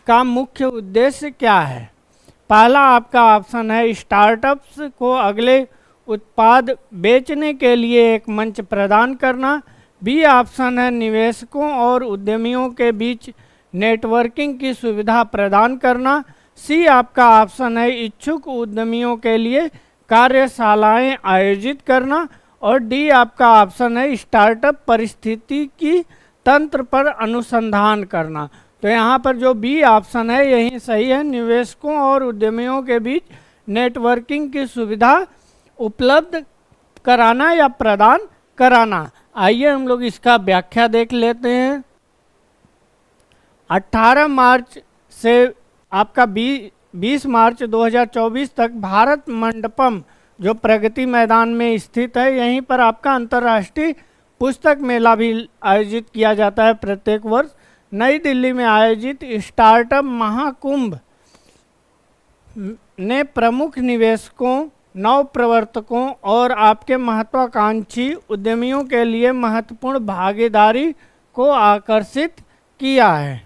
का मुख्य उद्देश्य क्या है? पहला आपका ऑप्शन है स्टार्टअप्स को अगले उत्पाद बेचने के लिए एक मंच प्रदान करना, बी ऑप्शन है निवेशकों और उद्यमियों के बीच नेटवर्किंग की सुविधा प्रदान करना, सी आपका ऑप्शन है इच्छुक उद्यमियों के लिए कार्यशालाएं आयोजित करना और डी आपका ऑप्शन है स्टार्टअप परिस्थितिकी तंत्र पर अनुसंधान करना। तो यहाँ पर जो बी ऑप्शन है यही सही है, निवेशकों और उद्यमियों के बीच नेटवर्किंग की सुविधा उपलब्ध कराना या प्रदान कराना। आइए हम लोग इसका व्याख्या देख लेते हैं। 18 मार्च से आपका 20 मार्च 2024 तक भारत मंडपम जो प्रगति मैदान में स्थित है यहीं पर आपका अंतर्राष्ट्रीय पुस्तक मेला भी आयोजित किया जाता है प्रत्येक वर्ष। नई दिल्ली में आयोजित स्टार्टअप महाकुंभ ने प्रमुख निवेशकों, नव प्रवर्तकों और आपके महत्वाकांक्षी उद्यमियों के लिए महत्वपूर्ण भागीदारी को आकर्षित किया है।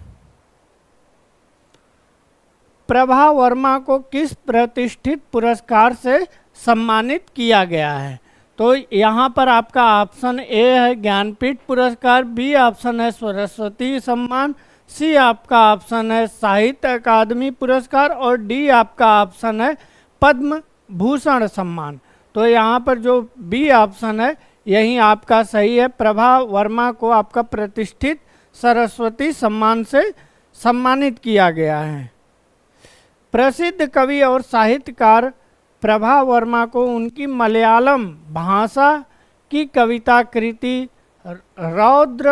प्रभा वर्मा को किस प्रतिष्ठित पुरस्कार से सम्मानित किया गया है? तो यहाँ पर आपका ऑप्शन ए है ज्ञानपीठ पुरस्कार, बी ऑप्शन है सरस्वती सम्मान, सी आपका ऑप्शन है साहित्य अकादमी पुरस्कार और डी आपका ऑप्शन है पद्म भूषण सम्मान। तो यहाँ पर जो बी ऑप्शन है यही आपका सही है। प्रभा वर्मा को आपका प्रतिष्ठित सरस्वती सम्मान से सम्मानित किया गया है। प्रसिद्ध कवि और साहित्यकार प्रभा वर्मा को उनकी मलयालम भाषा की कविता कृति रौद्र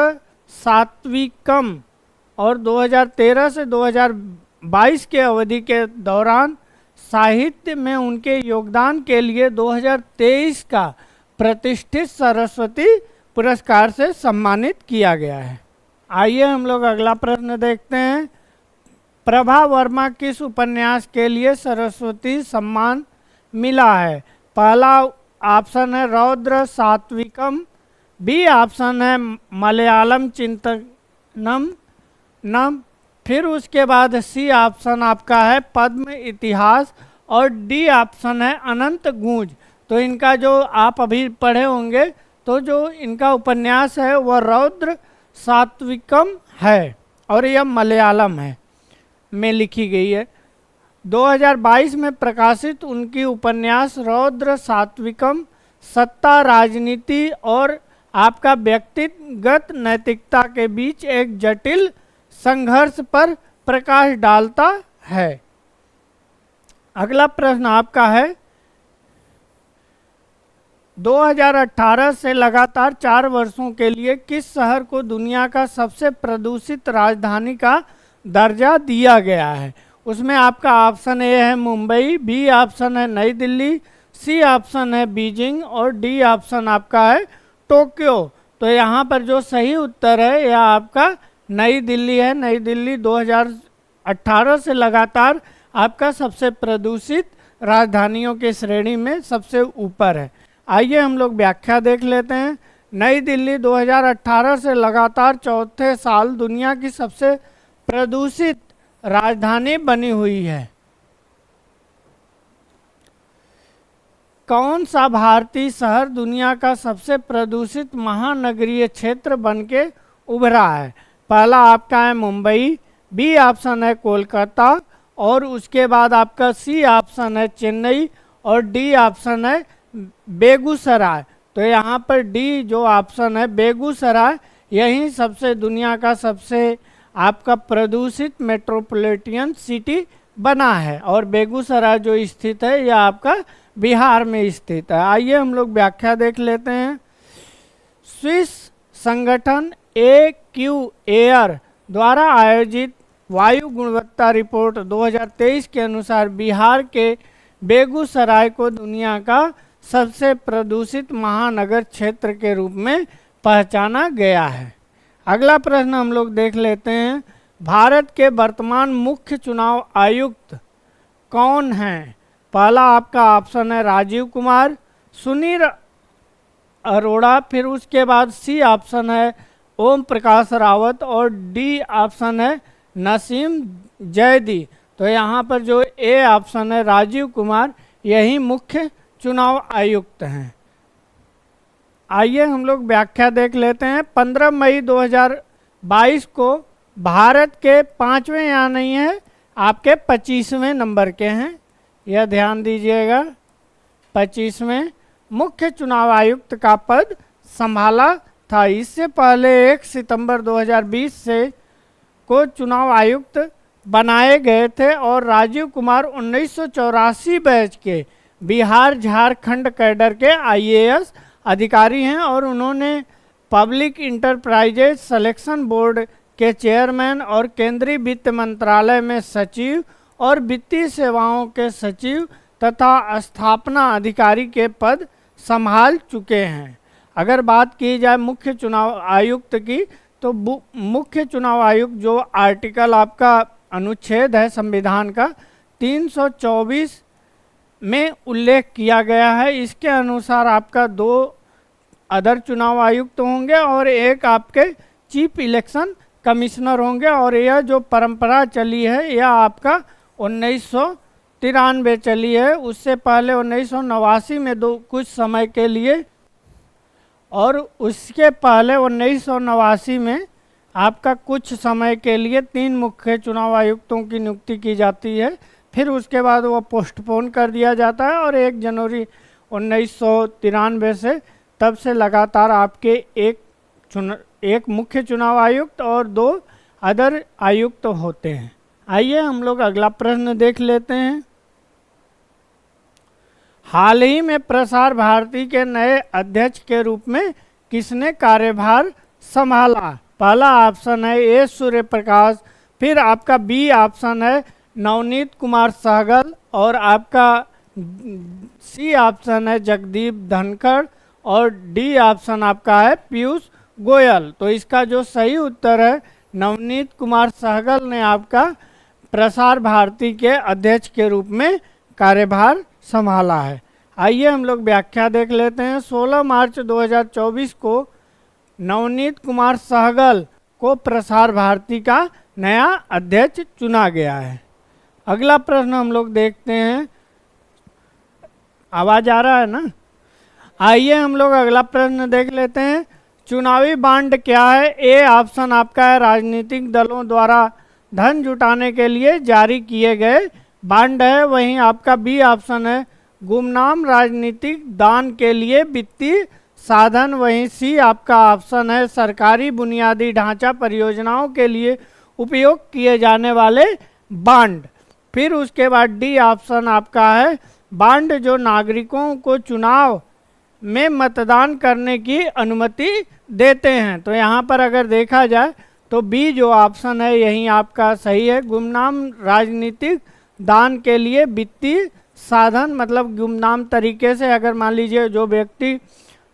सात्विकम और 2013 से 2022 के अवधि के दौरान साहित्य में उनके योगदान के लिए 2023 का प्रतिष्ठित सरस्वती पुरस्कार से सम्मानित किया गया है। आइए हम लोग अगला प्रश्न देखते हैं। प्रभा वर्मा किस उपन्यास के लिए सरस्वती सम्मान मिला है? पहला ऑप्शन है रौद्र सात्विकम, बी ऑप्शन है मलयालम चिंतनम नम, फिर उसके बाद सी ऑप्शन आपका है पद्म इतिहास और डी ऑप्शन है अनंत गूंज। तो इनका जो आप अभी पढ़े होंगे तो जो इनका उपन्यास है वह रौद्र सात्विकम है और यह मलयालम है। में लिखी गई है। 2022 में प्रकाशित उनकी उपन्यास रौद्र सात्विकम सत्ता, राजनीति और आपका व्यक्तिगत नैतिकता के बीच एक जटिल संघर्ष पर प्रकाश डालता है। अगला प्रश्न आपका है, 2018 से लगातार 4 वर्षों के लिए किस शहर को दुनिया का सबसे प्रदूषित राजधानी का दर्जा दिया गया है? उसमें आपका ऑप्शन ए है मुंबई, बी ऑप्शन है नई दिल्ली, सी ऑप्शन है बीजिंग और डी ऑप्शन आपका है टोक्यो। तो यहाँ पर जो सही उत्तर है यह आपका नई दिल्ली है। नई दिल्ली 2018 से लगातार आपका सबसे प्रदूषित राजधानियों की श्रेणी में सबसे ऊपर है। आइए हम लोग व्याख्या देख लेते हैं। नई दिल्ली 2018 से लगातार चौथे साल दुनिया की सबसे प्रदूषित राजधानी बनी हुई है। कौन सा भारतीय शहर दुनिया का सबसे प्रदूषित महानगरीय क्षेत्र बनके उभरा है? पहला आपका है मुंबई, बी ऑप्शन है कोलकाता और उसके बाद आपका सी ऑप्शन है चेन्नई और डी ऑप्शन है बेगूसराय। तो यहाँ पर डी जो ऑप्शन है बेगूसराय, यही सबसे दुनिया का सबसे आपका प्रदूषित मेट्रोपॉलिटन सिटी बना है और बेगूसराय जो स्थित है यह आपका बिहार में स्थित है। आइए हम लोग व्याख्या देख लेते हैं। स्विस संगठन AQAir द्वारा आयोजित वायु गुणवत्ता रिपोर्ट 2023 के अनुसार बिहार के बेगूसराय को दुनिया का सबसे प्रदूषित महानगर क्षेत्र के रूप में पहचाना गया है। अगला प्रश्न हम लोग देख लेते हैं। भारत के वर्तमान मुख्य चुनाव आयुक्त कौन हैं? पहला आपका ऑप्शन है राजीव कुमार, सुनील अरोड़ा, फिर उसके बाद सी ऑप्शन है ओम प्रकाश रावत और डी ऑप्शन है नसीम जैदी। तो यहाँ पर जो ए ऑप्शन है राजीव कुमार, यही मुख्य चुनाव आयुक्त हैं। आइए हम लोग व्याख्या देख लेते हैं। 15 मई 2022 को भारत के 5वें या नहीं है आपके 25वें नंबर के हैं, यह ध्यान दीजिएगा। 25वें मुख्य चुनाव आयुक्त का पद संभाला था। इससे पहले 1 सितंबर 2020 से को चुनाव आयुक्त बनाए गए थे और राजीव कुमार 1984 बैच के बिहार झारखंड कैडर के IAS अधिकारी हैं और उन्होंने पब्लिक इंटरप्राइजेज सिलेक्शन बोर्ड के चेयरमैन और केंद्रीय वित्त मंत्रालय में सचिव और वित्तीय सेवाओं के सचिव तथा स्थापना अधिकारी के पद संभाल चुके हैं। अगर बात की जाए मुख्य चुनाव आयुक्त की, तो मुख्य चुनाव आयुक्त जो आर्टिकल आपका अनुच्छेद है संविधान का 324 में उल्लेख किया गया है, इसके अनुसार आपका 2 अदर चुनाव आयुक्त होंगे और एक आपके चीफ इलेक्शन कमिश्नर होंगे। और यह जो परंपरा चली है यह आपका 1993 चली है, उससे पहले 1989 में कुछ समय के लिए और उसके पहले 1989 में आपका कुछ समय के लिए 3 मुख्य चुनाव आयुक्तों की नियुक्ति की जाती है, फिर उसके बाद वो पोस्टपोन कर दिया जाता है और 1 जनवरी 1993 से तब से लगातार आपके एक मुख्य चुनाव आयुक्त और 2 अदर आयुक्त होते हैं। आइए हम लोग अगला प्रश्न देख लेते हैं। हाल ही में प्रसार भारती के नए अध्यक्ष के रूप में किसने कार्यभार संभाला? पहला ऑप्शन है ए सूर्य प्रकाश, फिर आपका बी ऑप्शन है नवनीत कुमार सहगल और आपका सी ऑप्शन है जगदीप धनखड़ और डी ऑप्शन आपका है पीयूष गोयल। तो इसका जो सही उत्तर है नवनीत कुमार सहगल ने आपका प्रसार भारती के अध्यक्ष के रूप में कार्यभार संभाला है। आइए हम लोग व्याख्या देख लेते हैं। 16 मार्च 2024 को नवनीत कुमार सहगल को प्रसार भारती का नया अध्यक्ष चुना गया है। अगला प्रश्न हम लोग देखते हैं। आवाज आ रहा है ना? आइए हम लोग अगला प्रश्न देख लेते हैं। चुनावी बांड क्या है? ए ऑप्शन आपका है राजनीतिक दलों द्वारा धन जुटाने के लिए जारी किए गए बांड है। वहीं आपका बी ऑप्शन है गुमनाम राजनीतिक दान के लिए वित्तीय साधन। वहीं सी आपका ऑप्शन है सरकारी बुनियादी ढांचा परियोजनाओं के लिए उपयोग किए जाने वाले बांड। फिर उसके बाद डी ऑप्शन आपका है बांड जो नागरिकों को चुनाव में मतदान करने की अनुमति देते हैं। तो यहाँ पर अगर देखा जाए तो बी जो ऑप्शन है यही आपका सही है। गुमनाम राजनीतिक दान के लिए वित्तीय साधन मतलब गुमनाम तरीके से अगर मान लीजिए जो व्यक्ति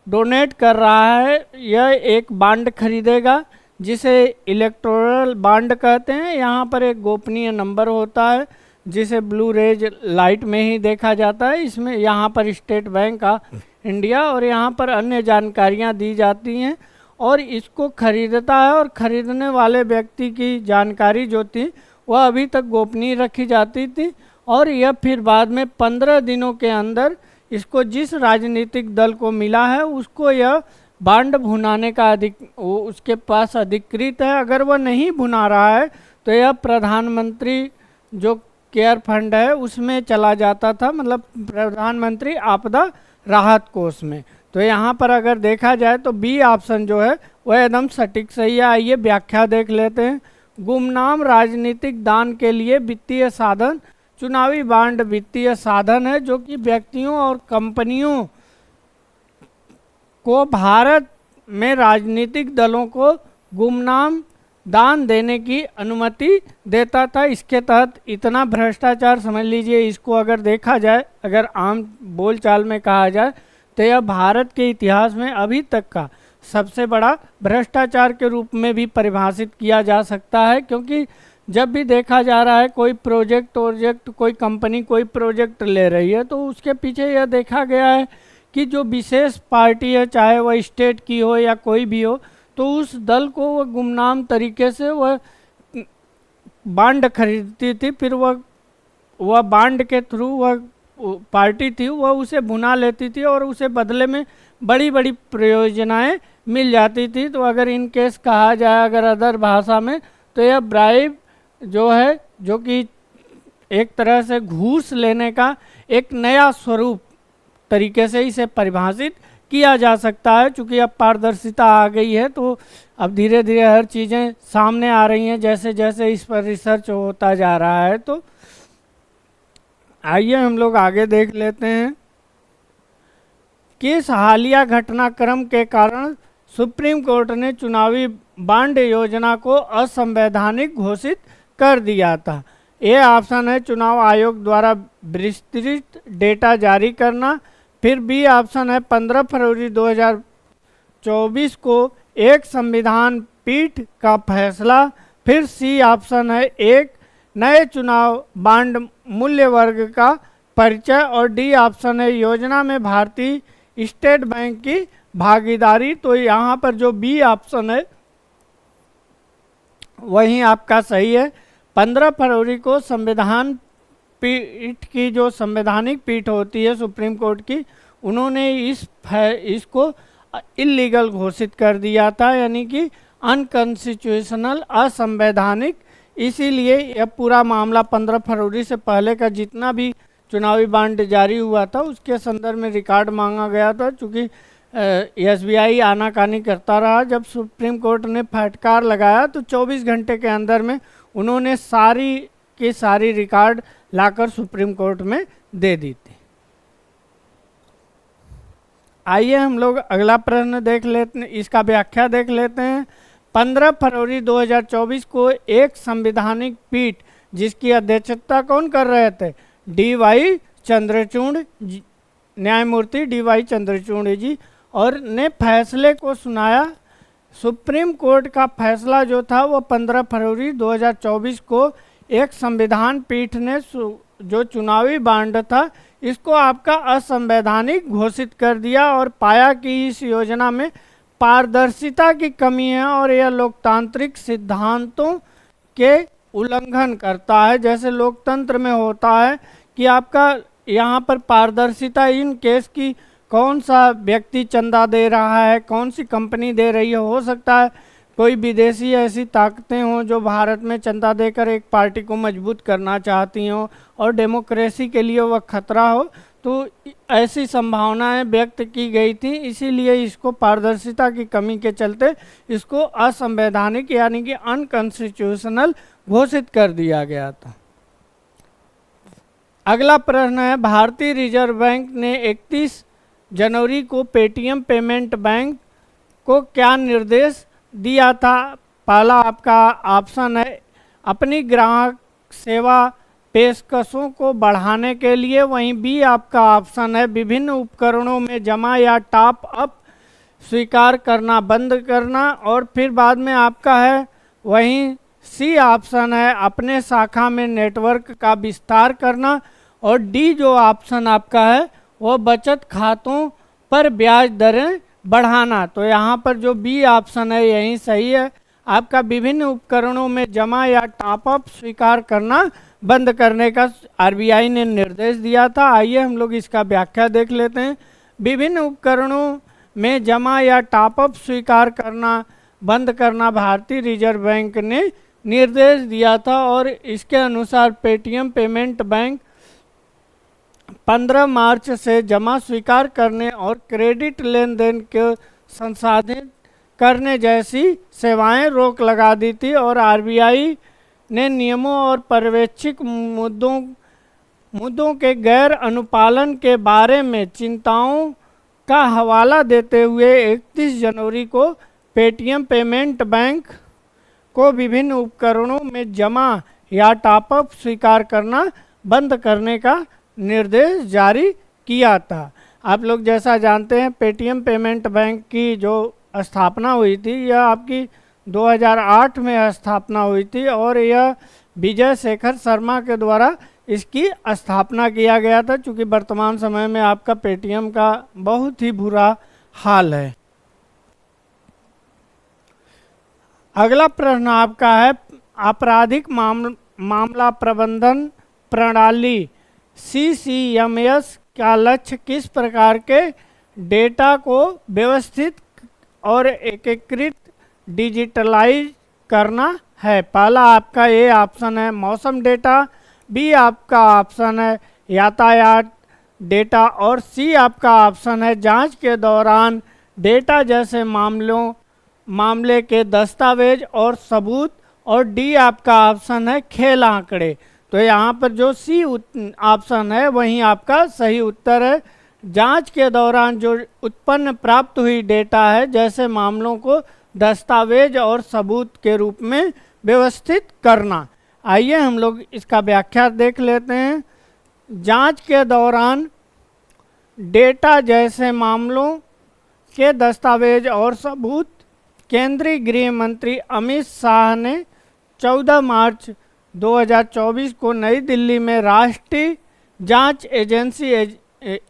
डोनेट कर रहा है यह एक बांड खरीदेगा जिसे इलेक्टोरल बांड कहते हैं। यहाँ पर एक गोपनीय नंबर होता है जिसे ब्लू रेज लाइट में ही देखा जाता है। इसमें यहाँ पर स्टेट बैंक ऑफ इंडिया और यहाँ पर अन्य जानकारियाँ दी जाती हैं और इसको खरीदता है और खरीदने वाले व्यक्ति की जानकारी जो थी वह अभी तक गोपनीय रखी जाती थी और यह फिर बाद में 15 दिनों के अंदर इसको जिस राजनीतिक दल को मिला है उसको यह बांड भुनाने का उसके पास अधिकृत है। अगर वह नहीं भुना रहा है तो यह प्रधानमंत्री जो केयर फंड है उसमें चला जाता था, मतलब प्रधानमंत्री आपदा राहत कोष में। तो यहाँ पर अगर देखा जाए तो बी ऑप्शन जो है वह एकदम सटीक सही है। आइए व्याख्या देख लेते हैं। गुमनाम राजनीतिक दान के लिए वित्तीय साधन, चुनावी बांड वित्तीय साधन है जो कि व्यक्तियों और कंपनियों को भारत में राजनीतिक दलों को गुमनाम दान देने की अनुमति देता था। इसके तहत इतना भ्रष्टाचार समझ लीजिए, इसको अगर देखा जाए, अगर आम बोलचाल में कहा जाए तो यह भारत के इतिहास में अभी तक का सबसे बड़ा भ्रष्टाचार के रूप में भी परिभाषित किया जा सकता है। क्योंकि जब भी देखा जा रहा है कोई प्रोजेक्ट कोई कंपनी कोई प्रोजेक्ट ले रही है तो उसके पीछे यह देखा गया है कि जो विशेष पार्टी है, चाहे वह स्टेट की हो या कोई भी हो, तो उस दल को वह गुमनाम तरीके से वह बांड खरीदती थी। फिर वह बांड के थ्रू वह पार्टी थी वह उसे भुना लेती थी और उसे बदले में बड़ी बड़ी प्रयोजनाएं मिल जाती थी। तो अगर इन केस कहा जाए अगर अदर भाषा में तो यह ब्राइब जो है, जो कि एक तरह से घूस लेने का एक नया स्वरूप तरीके से इसे परिभाषित किया जा सकता है। चूँकि अब पारदर्शिता आ गई है तो अब धीरे धीरे हर चीज़ें सामने आ रही हैं जैसे जैसे इस पर रिसर्च होता जा रहा है। तो आइए हम लोग आगे देख लेते हैं। किस हालिया घटनाक्रम के कारण सुप्रीम कोर्ट ने चुनावी बांड योजना को असंवैधानिक घोषित कर दिया था? ए ऑप्शन है चुनाव आयोग द्वारा विस्तृत डेटा जारी करना। फिर बी ऑप्शन है 15 फरवरी 2024 को एक संविधान पीठ का फैसला। फिर सी ऑप्शन है एक नए चुनाव बांड मूल्य वर्ग का परिचय। और डी ऑप्शन है योजना में भारतीय स्टेट बैंक की भागीदारी। तो यहाँ पर जो बी ऑप्शन है वही आपका सही है। 15 फरवरी को संविधान पीठ की जो संवैधानिक पीठ होती है सुप्रीम कोर्ट की, उन्होंने इसको इलीगल घोषित कर दिया था, यानी कि अनकॉन्स्टिट्यूशनल असंवैधानिक। इसीलिए यह पूरा मामला 15 फरवरी से पहले का जितना भी चुनावी बांड जारी हुआ था उसके संदर्भ में रिकॉर्ड मांगा गया था। चूँकि एसबीआई आनाकानी करता रहा, जब सुप्रीम कोर्ट ने फटकार लगाया तो 24 घंटे के अंदर में उन्होंने सारी की सारी रिकॉर्ड लाकर सुप्रीम कोर्ट में दे दी थी। आइए हम लोग अगला प्रश्न देख लेते हैं, इसका व्याख्या देख लेते हैं। 15 फरवरी 2024 को एक संवैधानिक पीठ जिसकी अध्यक्षता कौन कर रहे थे? डी.वाई. चंद्रचूड़, न्यायमूर्ति डी.वाई. चंद्रचूड़ जी, और ने फैसले को सुनाया। सुप्रीम कोर्ट का फैसला जो था वो 15 फरवरी 2024 को एक संविधान पीठ ने जो चुनावी बांड था इसको आपका असंवैधानिक घोषित कर दिया और पाया कि इस योजना में पारदर्शिता की कमी है और यह लोकतांत्रिक सिद्धांतों के उल्लंघन करता है। जैसे लोकतंत्र में होता है कि आपका यहाँ पर पारदर्शिता इन केस की कौन सा व्यक्ति चंदा दे रहा है, कौन सी कंपनी दे रही है। हो सकता है कोई विदेशी ऐसी ताकतें हों जो भारत में चंदा देकर एक पार्टी को मजबूत करना चाहती हों और डेमोक्रेसी के लिए वह खतरा हो, तो ऐसी संभावनाएं व्यक्त की गई थी। इसीलिए इसको पारदर्शिता की कमी के चलते इसको असंवैधानिक यानी कि अनकॉन्स्टिट्यूशनल घोषित कर दिया गया था। अगला प्रश्न है, भारतीय रिजर्व बैंक ने 31 जनवरी को पेटीएम पेमेंट बैंक को क्या निर्देश दिया था? पहला आपका ऑप्शन है अपनी ग्राहक सेवा पेशकशों को बढ़ाने के लिए, वहीं बी आपका ऑप्शन है विभिन्न उपकरणों में जमा या टॉप अप स्वीकार करना बंद करना, और फिर बाद में आपका है वहीं सी ऑप्शन है अपने शाखा में नेटवर्क का विस्तार करना, और डी जो ऑप्शन आपका है वो बचत खातों पर ब्याज दरें बढ़ाना। तो यहाँ पर जो बी ऑप्शन है यही सही है आपका, विभिन्न उपकरणों में जमा या टॉप अप स्वीकार करना बंद करने का आरबीआई ने निर्देश दिया था। आइए हम लोग इसका व्याख्या देख लेते हैं। विभिन्न उपकरणों में जमा या टॉप अप स्वीकार करना बंद करना भारतीय रिजर्व बैंक ने निर्देश दिया था, और इसके अनुसार पेटीएम पेमेंट बैंक 15 मार्च से जमा स्वीकार करने और क्रेडिट लेन देन के संसाधित करने जैसी सेवाएं रोक लगा दी थी, और आरबीआई ने नियमों और पर्यवेक्षित मुद्दों के गैर अनुपालन के बारे में चिंताओं का हवाला देते हुए 31 जनवरी को पेटीएम पेमेंट बैंक को विभिन्न उपकरणों में जमा या टॉप अप स्वीकार करना बंद करने का निर्देश जारी किया था। आप लोग जैसा जानते हैं पेटीएम पेमेंट बैंक की जो स्थापना हुई थी यह आपकी 2008 में स्थापना हुई थी, और यह विजय शेखर शर्मा के द्वारा इसकी स्थापना किया गया था, क्योंकि वर्तमान समय में आपका पेटीएम का बहुत ही बुरा हाल है। अगला प्रश्न आपका है आपराधिक मामला प्रबंधन प्रणाली CCMS का लक्ष्य किस प्रकार के डेटा को व्यवस्थित और एकीकृत डिजिटलाइज करना है? पहला आपका ए ऑप्शन है मौसम डेटा, बी आपका ऑप्शन है यातायात डेटा, और सी आपका ऑप्शन है जांच के दौरान डेटा जैसे मामले के दस्तावेज और सबूत, और डी आपका ऑप्शन है खेल आंकड़े। तो यहाँ पर जो सी ऑप्शन है वही आपका सही उत्तर है। जांच के दौरान जो उत्पन्न प्राप्त हुई डेटा है जैसे मामलों को दस्तावेज और सबूत के रूप में व्यवस्थित करना। आइए हम लोग इसका व्याख्या देख लेते हैं। जांच के दौरान डेटा जैसे मामलों के दस्तावेज और सबूत केंद्रीय गृह मंत्री अमित शाह ने 14 मार्च 2024 को नई दिल्ली में राष्ट्रीय जांच एजेंसी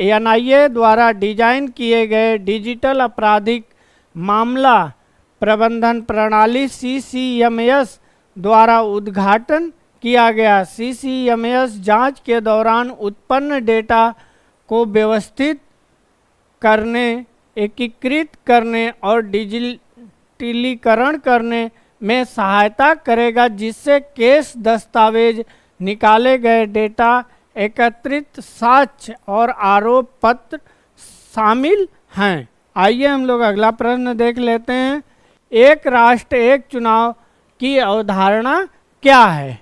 NIA द्वारा डिजाइन किए गए डिजिटल आपराधिक मामला प्रबंधन प्रणाली CCMS द्वारा उद्घाटन किया गया। CCMS जांच के दौरान उत्पन्न डेटा को व्यवस्थित करने, एकीकृत करने और डिजिटलीकरण करने में सहायता करेगा, जिससे केस दस्तावेज, निकाले गए डेटा, एकत्रित साक्ष्य और आरोप पत्र शामिल हैं। आइए हम लोग अगला प्रश्न देख लेते हैं। एक राष्ट्र एक चुनाव की अवधारणा क्या है?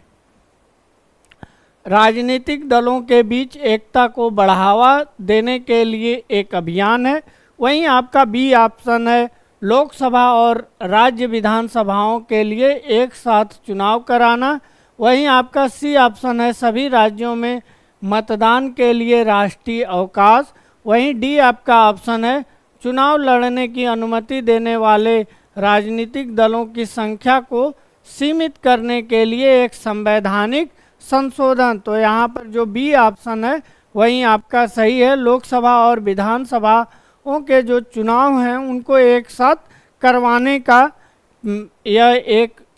राजनीतिक दलों के बीच एकता को बढ़ावा देने के लिए एक अभियान है। वहीं आपका बी ऑप्शन है लोकसभा और राज्य विधानसभाओं के लिए एक साथ चुनाव कराना। वहीं आपका सी ऑप्शन है सभी राज्यों में मतदान के लिए राष्ट्रीय अवकाश। वहीं डी आपका ऑप्शन है चुनाव लड़ने की अनुमति देने वाले राजनीतिक दलों की संख्या को सीमित करने के लिए एक संवैधानिक संशोधन। तो यहाँ पर जो बी ऑप्शन है वहीं आपका सही है। लोकसभा और विधानसभाओं के जो चुनाव हैं उनको एक साथ करवाने का यह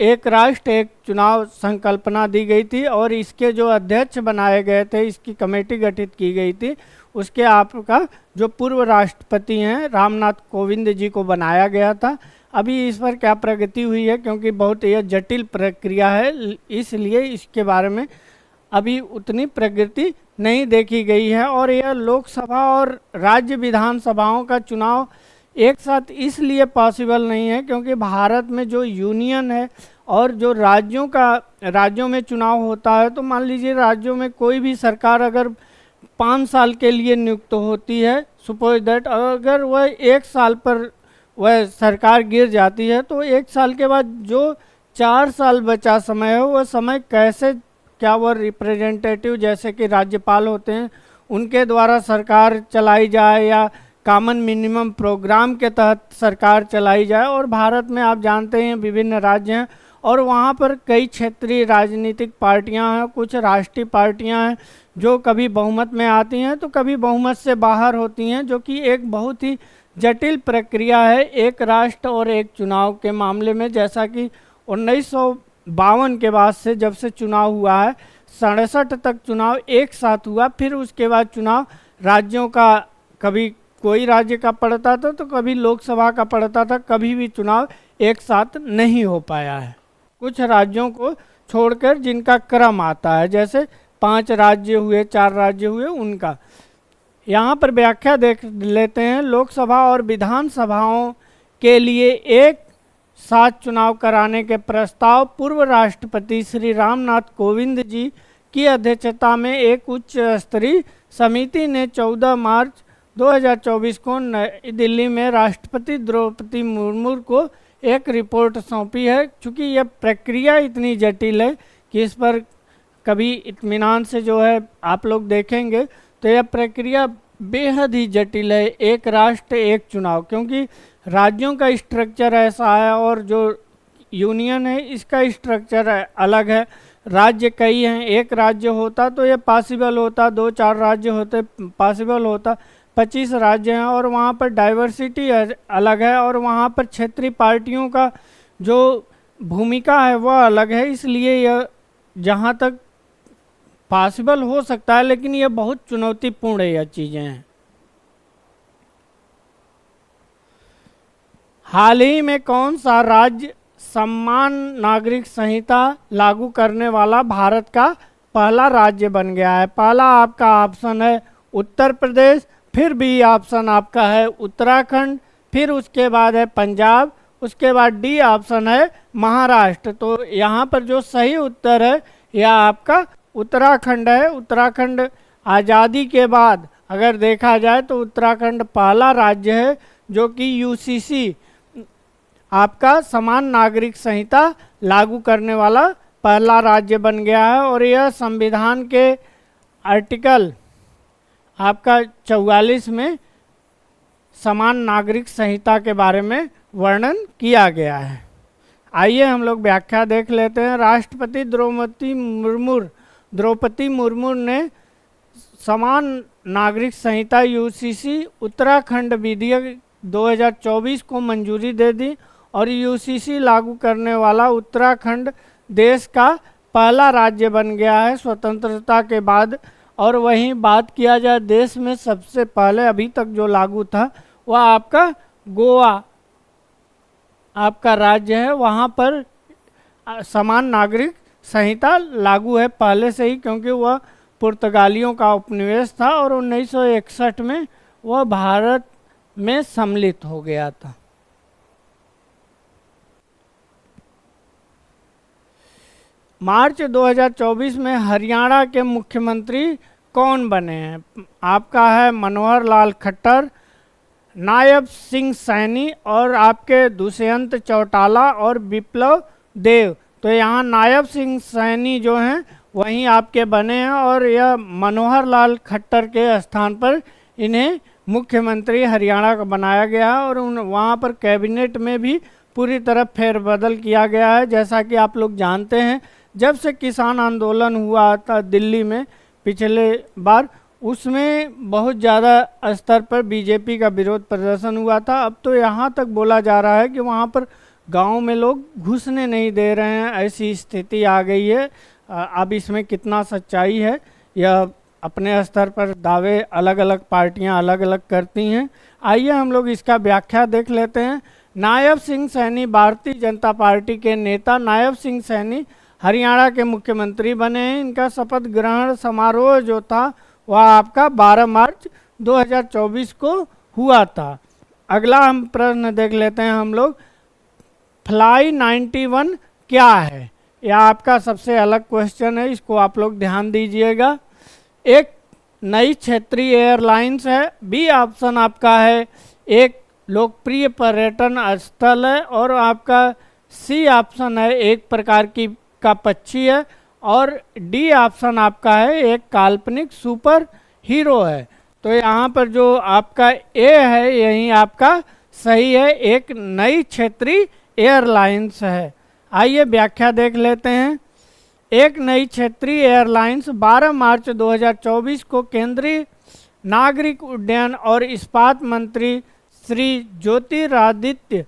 एक राष्ट्र एक चुनाव संकल्पना दी गई थी, और इसके जो अध्यक्ष बनाए गए थे, इसकी कमेटी गठित की गई थी, उसके आपका जो पूर्व राष्ट्रपति हैं रामनाथ कोविंद जी को बनाया गया था। अभी इस पर क्या प्रगति हुई है, क्योंकि बहुत यह जटिल प्रक्रिया है, इसलिए इसके बारे में अभी उतनी प्रगति नहीं देखी गई है। और यह लोकसभा और राज्य विधानसभाओं का चुनाव एक साथ इसलिए पॉसिबल नहीं है क्योंकि भारत में जो यूनियन है और जो राज्यों में चुनाव होता है, तो मान लीजिए राज्यों में कोई भी सरकार अगर 5 साल के लिए नियुक्त होती है, सपोज दैट अगर वह 1 साल पर वह सरकार गिर जाती है, तो 1 साल के बाद जो 4 साल बचा समय है, वह समय कैसे, क्या वह रिप्रेजेंटेटिव जैसे कि राज्यपाल होते हैं उनके द्वारा सरकार चलाई जाए या कॉमन मिनिमम प्रोग्राम के तहत सरकार चलाई जाए। और भारत में आप जानते हैं विभिन्न राज्य हैं और वहाँ पर कई क्षेत्रीय राजनीतिक पार्टियाँ हैं, कुछ राष्ट्रीय पार्टियाँ हैं जो कभी बहुमत में आती हैं तो कभी बहुमत से बाहर होती हैं, जो कि एक बहुत ही जटिल प्रक्रिया है एक राष्ट्र और एक चुनाव के मामले में। जैसा कि 1952 के बाद से जब से चुनाव हुआ है, 67 तक चुनाव एक साथ हुआ, फिर उसके बाद चुनाव राज्यों का कभी कोई राज्य का पड़ता था तो कभी लोकसभा का पड़ता था, कभी भी चुनाव एक साथ नहीं हो पाया है। कुछ राज्यों को छोड़कर जिनका क्रम आता है, जैसे 5 राज्य हुए, 4 राज्य हुए, उनका यहाँ पर व्याख्या देख लेते हैं। लोकसभा और विधानसभाओं के लिए एक साथ चुनाव कराने के प्रस्ताव पूर्व राष्ट्रपति श्री रामनाथ कोविंद जी की अध्यक्षता में एक उच्च स्तरीय समिति ने 14 मार्च 2024 को नई दिल्ली में राष्ट्रपति द्रौपदी मुर्मू को एक रिपोर्ट सौंपी है। चूँकि यह प्रक्रिया इतनी जटिल है कि इस पर कभी इत्मीनान से जो है आप लोग देखेंगे तो यह प्रक्रिया बेहद ही जटिल है, एक राष्ट्र एक चुनाव, क्योंकि राज्यों का स्ट्रक्चर ऐसा है और जो यूनियन है इसका स्ट्रक्चर अलग है। राज्य कई हैं, एक राज्य होता तो यह पॉसिबल होता, 2-4 राज्य होते पॉसिबल होता, 25 राज्य हैं और वहाँ पर डाइवर्सिटी अलग है और वहाँ पर क्षेत्रीय पार्टियों का जो भूमिका है वह अलग है। इसलिए यह जहाँ तक पॉसिबल हो सकता है, लेकिन यह बहुत चुनौतीपूर्ण यह चीज़ें हैं। हाल ही में कौन सा राज्य समान नागरिक संहिता लागू करने वाला भारत का पहला राज्य बन गया है? पहला आपका ऑप्शन है उत्तर प्रदेश, फिर बी ऑप्शन आपका है उत्तराखंड, फिर उसके बाद है पंजाब, उसके बाद डी ऑप्शन है महाराष्ट्र। तो यहाँ पर जो सही उत्तर है यह आपका उत्तराखंड है। उत्तराखंड आज़ादी के बाद अगर देखा जाए तो उत्तराखंड पहला राज्य है जो कि यूसीसी आपका समान नागरिक संहिता लागू करने वाला पहला राज्य बन गया है। और यह संविधान के आर्टिकल आपका 44 में समान नागरिक संहिता के बारे में वर्णन किया गया है। आइए हम लोग व्याख्या देख लेते हैं। राष्ट्रपति द्रौपदी मुर्मू ने समान नागरिक संहिता यूसीसी उत्तराखंड विधेयक 2024 को मंजूरी दे दी और यूसीसी लागू करने वाला उत्तराखंड देश का पहला राज्य बन गया है स्वतंत्रता के बाद। और वहीं बात किया जाए देश में सबसे पहले अभी तक जो लागू था वह आपका गोवा आपका राज्य है, वहाँ पर समान नागरिक संहिता लागू है पहले से ही, क्योंकि वह पुर्तगालियों का उपनिवेश था और 1961 में वह भारत में सम्मिलित हो गया था। मार्च 2024 में हरियाणा के मुख्यमंत्री कौन बने हैं? आपका है मनोहर लाल खट्टर, नायब सिंह सैनी और आपके दुष्यंत चौटाला और विप्लव देव। तो यहाँ नायब सिंह सैनी जो हैं वहीं आपके बने हैं और यह मनोहर लाल खट्टर के स्थान पर इन्हें मुख्यमंत्री हरियाणा का बनाया गया है। और वहाँ पर कैबिनेट में भी पूरी तरह फेरबदल किया गया है। जैसा कि आप लोग जानते हैं, जब से किसान आंदोलन हुआ था दिल्ली में पिछले बार, उसमें बहुत ज़्यादा स्तर पर बीजेपी का विरोध प्रदर्शन हुआ था। अब तो यहाँ तक बोला जा रहा है कि वहाँ पर गांव में लोग घुसने नहीं दे रहे हैं, ऐसी स्थिति आ गई है। अब इसमें कितना सच्चाई है यह अपने स्तर पर दावे अलग अलग पार्टियां अलग अलग करती हैं। आइए हम लोग इसका व्याख्या देख लेते हैं। नायब सिंह सैनी भारतीय जनता पार्टी के नेता नायब सिंह सैनी हरियाणा के मुख्यमंत्री बने हैं। इनका शपथ ग्रहण समारोह जो था वह आपका 12 मार्च 2024 को हुआ था। अगला हम प्रश्न देख लेते हैं हम लोग, फ्लाई 91 क्या है? यह आपका सबसे अलग क्वेश्चन है, इसको आप लोग ध्यान दीजिएगा। एक नई क्षेत्रीय एयरलाइंस है। बी ऑप्शन आपका है एक लोकप्रिय पर्यटन स्थल है, और आपका सी ऑप्शन है एक प्रकार की का पक्षी है, और डी ऑप्शन आपका है एक काल्पनिक सुपर हीरो है। तो यहाँ पर जो आपका ए है यही आपका सही है, एक नई क्षेत्रीय एयरलाइंस है। आइए व्याख्या देख लेते हैं। एक नई क्षेत्रीय एयरलाइंस 12 मार्च 2024 को केंद्रीय नागरिक उड्डयन और इस्पात मंत्री श्री ज्योतिरादित्य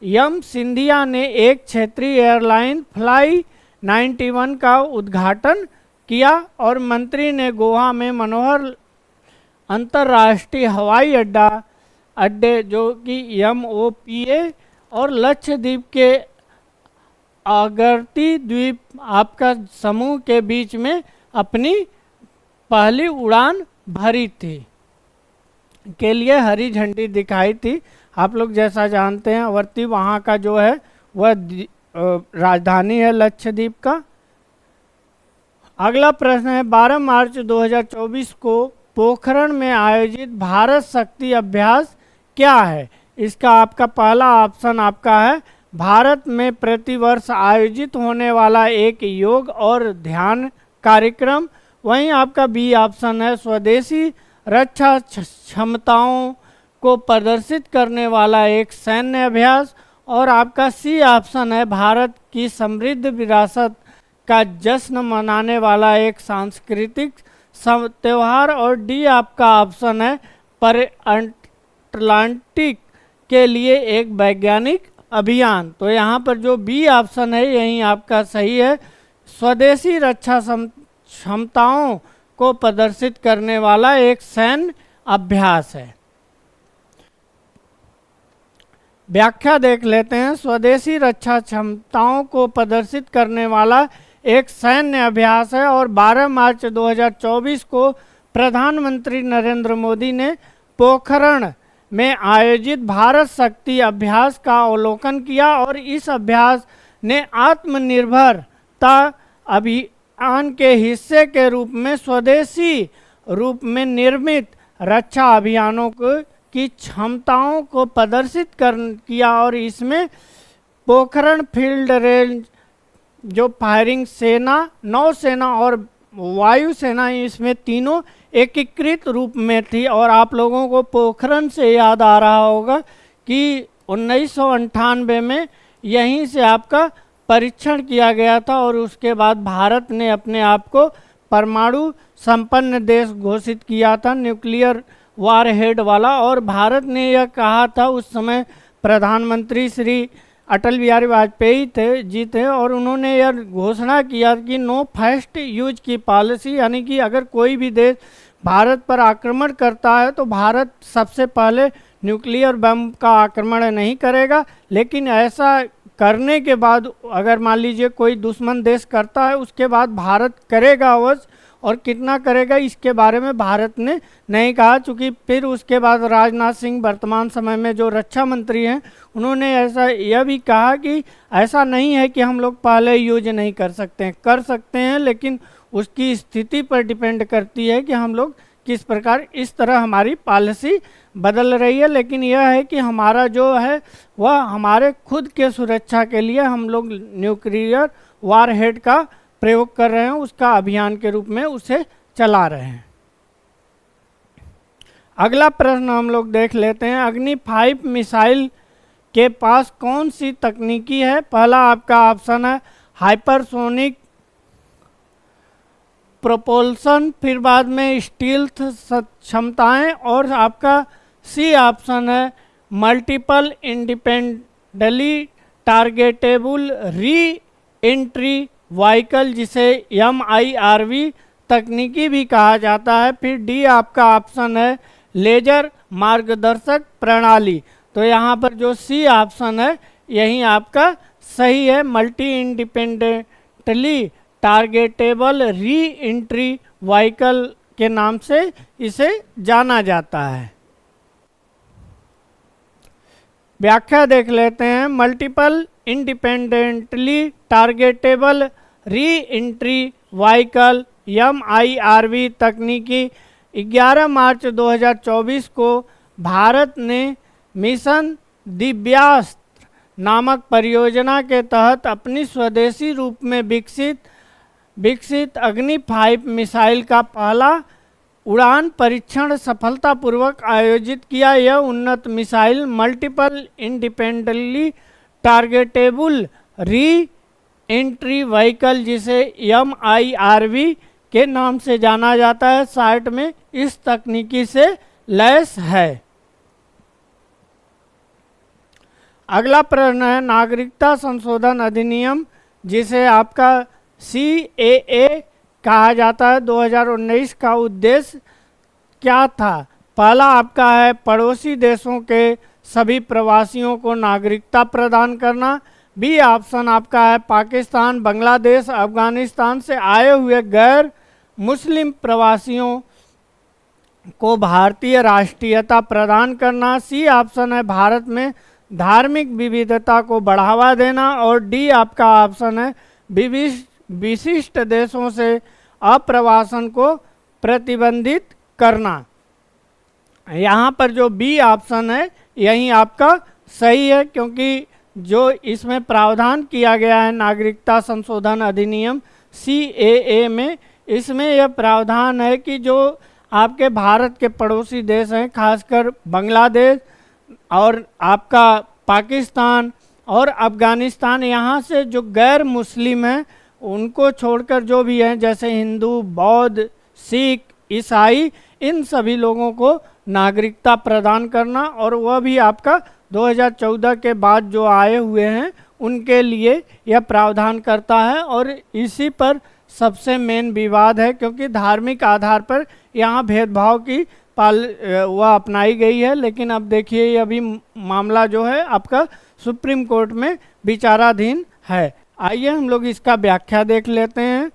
यम सिंधिया ने एक क्षेत्रीय एयरलाइन फ्लाई 91 का उद्घाटन किया, और मंत्री ने गोवा में मनोहर अंतर्राष्ट्रीय हवाई अड्डे जो कि MOPA और लक्षद्वीप के अगरती द्वीप आपका समूह के बीच में अपनी पहली उड़ान भरी थी के लिए हरी झंडी दिखाई थी। आप लोग जैसा जानते हैं अगरती वहाँ का जो है वह राजधानी है लक्षद्वीप का। अगला प्रश्न है, 12 मार्च 2024 को पोखरण में आयोजित भारत शक्ति अभ्यास क्या है? इसका आपका पहला ऑप्शन आपका है भारत में प्रतिवर्ष आयोजित होने वाला एक योग और ध्यान कार्यक्रम। वहीं आपका बी ऑप्शन है स्वदेशी रक्षा क्षमताओं को प्रदर्शित करने वाला एक सैन्य अभ्यास, और आपका सी ऑप्शन है भारत की समृद्ध विरासत का जश्न मनाने वाला एक सांस्कृतिक त्यौहार, और डी आपका ऑप्शन है पर अटलांटिक के लिए एक वैज्ञानिक अभियान। तो यहाँ पर जो बी ऑप्शन है यही आपका सही है, स्वदेशी रक्षा क्षमताओं को प्रदर्शित करने वाला एक सैन्य अभ्यास है। व्याख्या देख लेते हैं। स्वदेशी रक्षा क्षमताओं को प्रदर्शित करने वाला एक सैन्य अभ्यास है, और 12 मार्च 2024 को प्रधानमंत्री नरेंद्र मोदी ने पोखरण में आयोजित भारत शक्ति अभ्यास का अवलोकन किया, और इस अभ्यास ने आत्मनिर्भरता अभियान के हिस्से के रूप में स्वदेशी रूप में निर्मित रक्षा अभियानों की क्षमताओं को प्रदर्शित किया, और इसमें पोखरण फील्ड रेंज जो फायरिंग सेना, नौसेना और वायुसेना इसमें तीनों एकीकृत रूप में थी। और आप लोगों को पोखरण से याद आ रहा होगा कि 1998 में यहीं से आपका परीक्षण किया गया था, और उसके बाद भारत ने अपने आप को परमाणु संपन्न देश घोषित किया था, न्यूक्लियर वारहेड वाला। और भारत ने यह कहा था, उस समय प्रधानमंत्री श्री अटल बिहारी वाजपेयी थे, और उन्होंने यह घोषणा किया कि नो फर्स्ट यूज की पॉलिसी, यानी कि अगर कोई भी देश भारत पर आक्रमण करता है तो भारत सबसे पहले न्यूक्लियर बम का आक्रमण नहीं करेगा, लेकिन ऐसा करने के बाद अगर मान लीजिए कोई दुश्मन देश करता है उसके बाद भारत करेगा अवश्य, और कितना करेगा इसके बारे में भारत ने नहीं कहा। चूँकि फिर उसके बाद राजनाथ सिंह वर्तमान समय में जो रक्षा मंत्री हैं उन्होंने ऐसा यह भी कहा कि ऐसा नहीं है कि हम लोग पहले यूज नहीं कर सकते हैं, लेकिन उसकी स्थिति पर डिपेंड करती है कि हम लोग किस प्रकार, इस तरह हमारी पॉलिसी बदल रही है। लेकिन यह है कि हमारा जो है वह हमारे खुद के सुरक्षा के लिए हम लोग न्यूक्लियर वारहेड का प्रयोग कर रहे हैं, उसका अभियान के रूप में उसे चला रहे हैं। अगला प्रश्न हम लोग देख लेते हैं, अग्नि 5 मिसाइल के पास कौन सी तकनीकी है? पहला आपका ऑप्शन है हाइपरसोनिक प्रोपल्शन, फिर बाद में स्टील्थ क्षमताएं, और आपका सी ऑप्शन है multiple independently targetable re entry vehicle, जिसे MIRV तकनीकी भी कहा जाता है। फिर डी आपका ऑप्शन है लेजर मार्गदर्शक प्रणाली। तो यहाँ पर जो सी ऑप्शन है यही आपका सही है। Multi independently targetable re entry vehicle के नाम से इसे जाना जाता है। व्याख्या देख लेते हैं। Multiple independently targetable re entry vehicle MIRV तकनीकी 11 मार्च 2024 को भारत ने मिशन दिव्यास्त्र नामक परियोजना के तहत अपनी स्वदेशी रूप में विकसित अग्नि 5 मिसाइल का पहला उड़ान परीक्षण सफलतापूर्वक आयोजित किया। यह उन्नत missile multiple independently targetable re entry vehicle जिसे MIRV के नाम से जाना जाता है 60 में इस तकनीकी से लैस है। अगला प्रश्न है नागरिकता संशोधन अधिनियम जिसे आपका CAA कहा जाता है 2019 का उद्देश्य क्या था। पहला आपका है पड़ोसी देशों के सभी प्रवासियों को नागरिकता प्रदान करना। बी ऑप्शन आपका है पाकिस्तान, बांग्लादेश, अफगानिस्तान से आए हुए गैर मुस्लिम प्रवासियों को भारतीय राष्ट्रीयता प्रदान करना। सी ऑप्शन है भारत में धार्मिक विविधता को बढ़ावा देना। और डी आपका ऑप्शन है विशिष्ट देशों से अप्रवासन को प्रतिबंधित करना। यहाँ पर जो बी ऑप्शन है यही आपका सही है, क्योंकि जो इसमें प्रावधान किया गया है नागरिकता संशोधन अधिनियम CAA में, इसमें यह प्रावधान है कि जो आपके भारत के पड़ोसी देश हैं, खासकर बांग्लादेश और आपका पाकिस्तान और अफगानिस्तान, यहाँ से जो गैर मुस्लिम हैं उनको छोड़कर जो भी हैं जैसे हिंदू, बौद्ध, सिख, ईसाई, इन सभी लोगों को नागरिकता प्रदान करना। और वह भी आपका 2014 के बाद जो आए हुए हैं उनके लिए यह प्रावधान करता है। और इसी पर सबसे मेन विवाद है, क्योंकि धार्मिक आधार पर यहाँ भेदभाव की वह अपनाई गई है। लेकिन अब देखिए ये अभी मामला जो है आपका सुप्रीम कोर्ट में विचाराधीन है। आइए हम लोग इसका व्याख्या देख लेते हैं।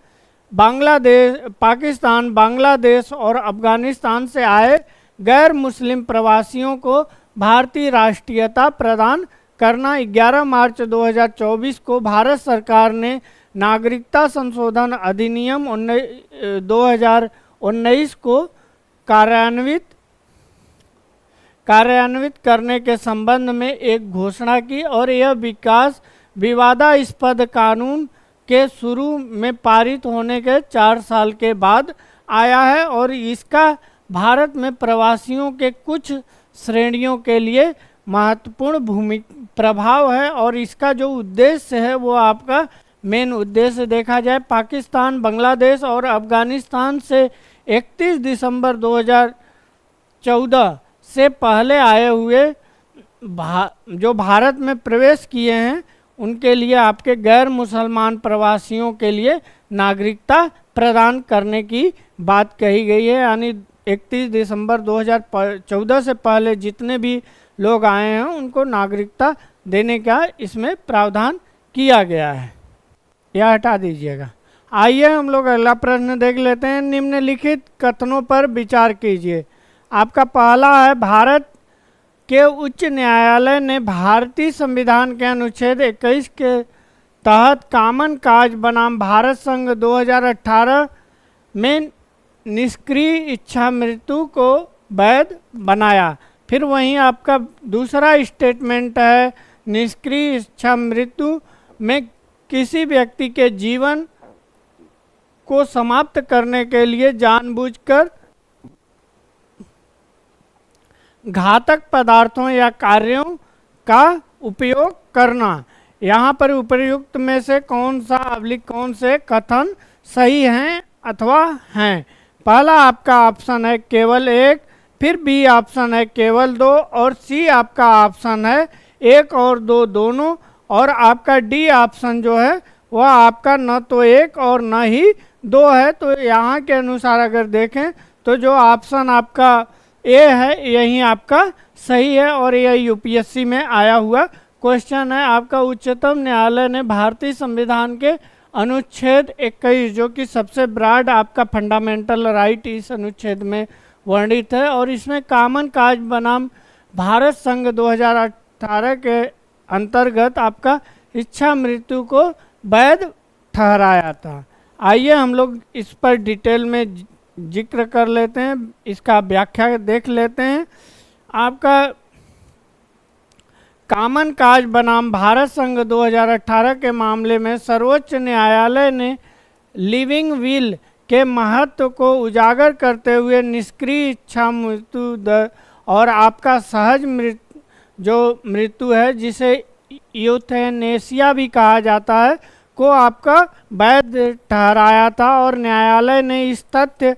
पाकिस्तान, बांग्लादेश और अफगानिस्तान से आए गैर मुस्लिम प्रवासियों को भारतीय राष्ट्रीयता प्रदान करना। 11 मार्च 2024 को भारत सरकार ने नागरिकता संशोधन अधिनियम 2019 को कार्यान्वित करने के संबंध में एक घोषणा की। और यह विवादास्पद कानून के शुरू में पारित होने के 4 साल के बाद आया है। और इसका भारत में प्रवासियों के कुछ श्रेणियों के लिए महत्वपूर्ण प्रभाव है। और इसका जो उद्देश्य है वो आपका मेन उद्देश्य देखा जाए, पाकिस्तान, बांग्लादेश और अफगानिस्तान से 31 दिसंबर 2014 से पहले आए हुए जो भारत में प्रवेश किए हैं उनके लिए आपके गैर मुसलमान प्रवासियों के लिए नागरिकता प्रदान करने की बात कही गई है। यानी 31 दिसंबर 2014 से पहले जितने भी लोग आए हैं उनको नागरिकता देने का इसमें प्रावधान किया गया है। यह हटा दीजिएगा। आइए हम लोग अगला प्रश्न देख लेते हैं। निम्नलिखित कथनों पर विचार कीजिए। आपका पहला है भारत के उच्च न्यायालय ने भारतीय संविधान के अनुच्छेद 21 के तहत कॉमन काज बनाम भारत संघ 2018 में निष्क्रिय इच्छा मृत्यु को वैध बनाया। फिर वहीं आपका दूसरा स्टेटमेंट है निष्क्रिय इच्छा मृत्यु में किसी व्यक्ति के जीवन को समाप्त करने के लिए जानबूझकर घातक पदार्थों या कार्यों का उपयोग करना। यहाँ पर उपर्युक्त में से कौन से कथन सही हैं अथवा हैं। पहला आपका ऑप्शन है केवल एक, फिर बी ऑप्शन है केवल दो, और सी आपका ऑप्शन है एक और दो दोनों, और आपका डी ऑप्शन जो है वह आपका न तो एक और न ही दो है। तो यहाँ के अनुसार अगर देखें तो जो ऑप्शन आपका ए है, यही आपका सही है और यह यूपीएससी में आया हुआ क्वेश्चन है आपका। उच्चतम न्यायालय ने भारतीय संविधान के अनुच्छेद 21 जो कि सबसे ब्रॉड आपका फंडामेंटल राइट इस अनुच्छेद में वर्णित है और इसमें कॉमन काज बनाम भारत संघ 2018 के अंतर्गत आपका इच्छा मृत्यु को वैध ठहराया था। आइए हम लोग इस पर डिटेल में जिक्र कर लेते हैं, इसका व्याख्या देख लेते हैं। आपका कॉमन काज बनाम भारत संघ 2018 के मामले में सर्वोच्च न्यायालय ने लिविंग विल के महत्व को उजागर करते हुए निष्क्रिय इच्छा मृत्यु दर और आपका सहज मृत्यु है जिसे यूथेनेसिया भी कहा जाता है को आपका वैध ठहराया था और न्यायालय ने इस तथ्य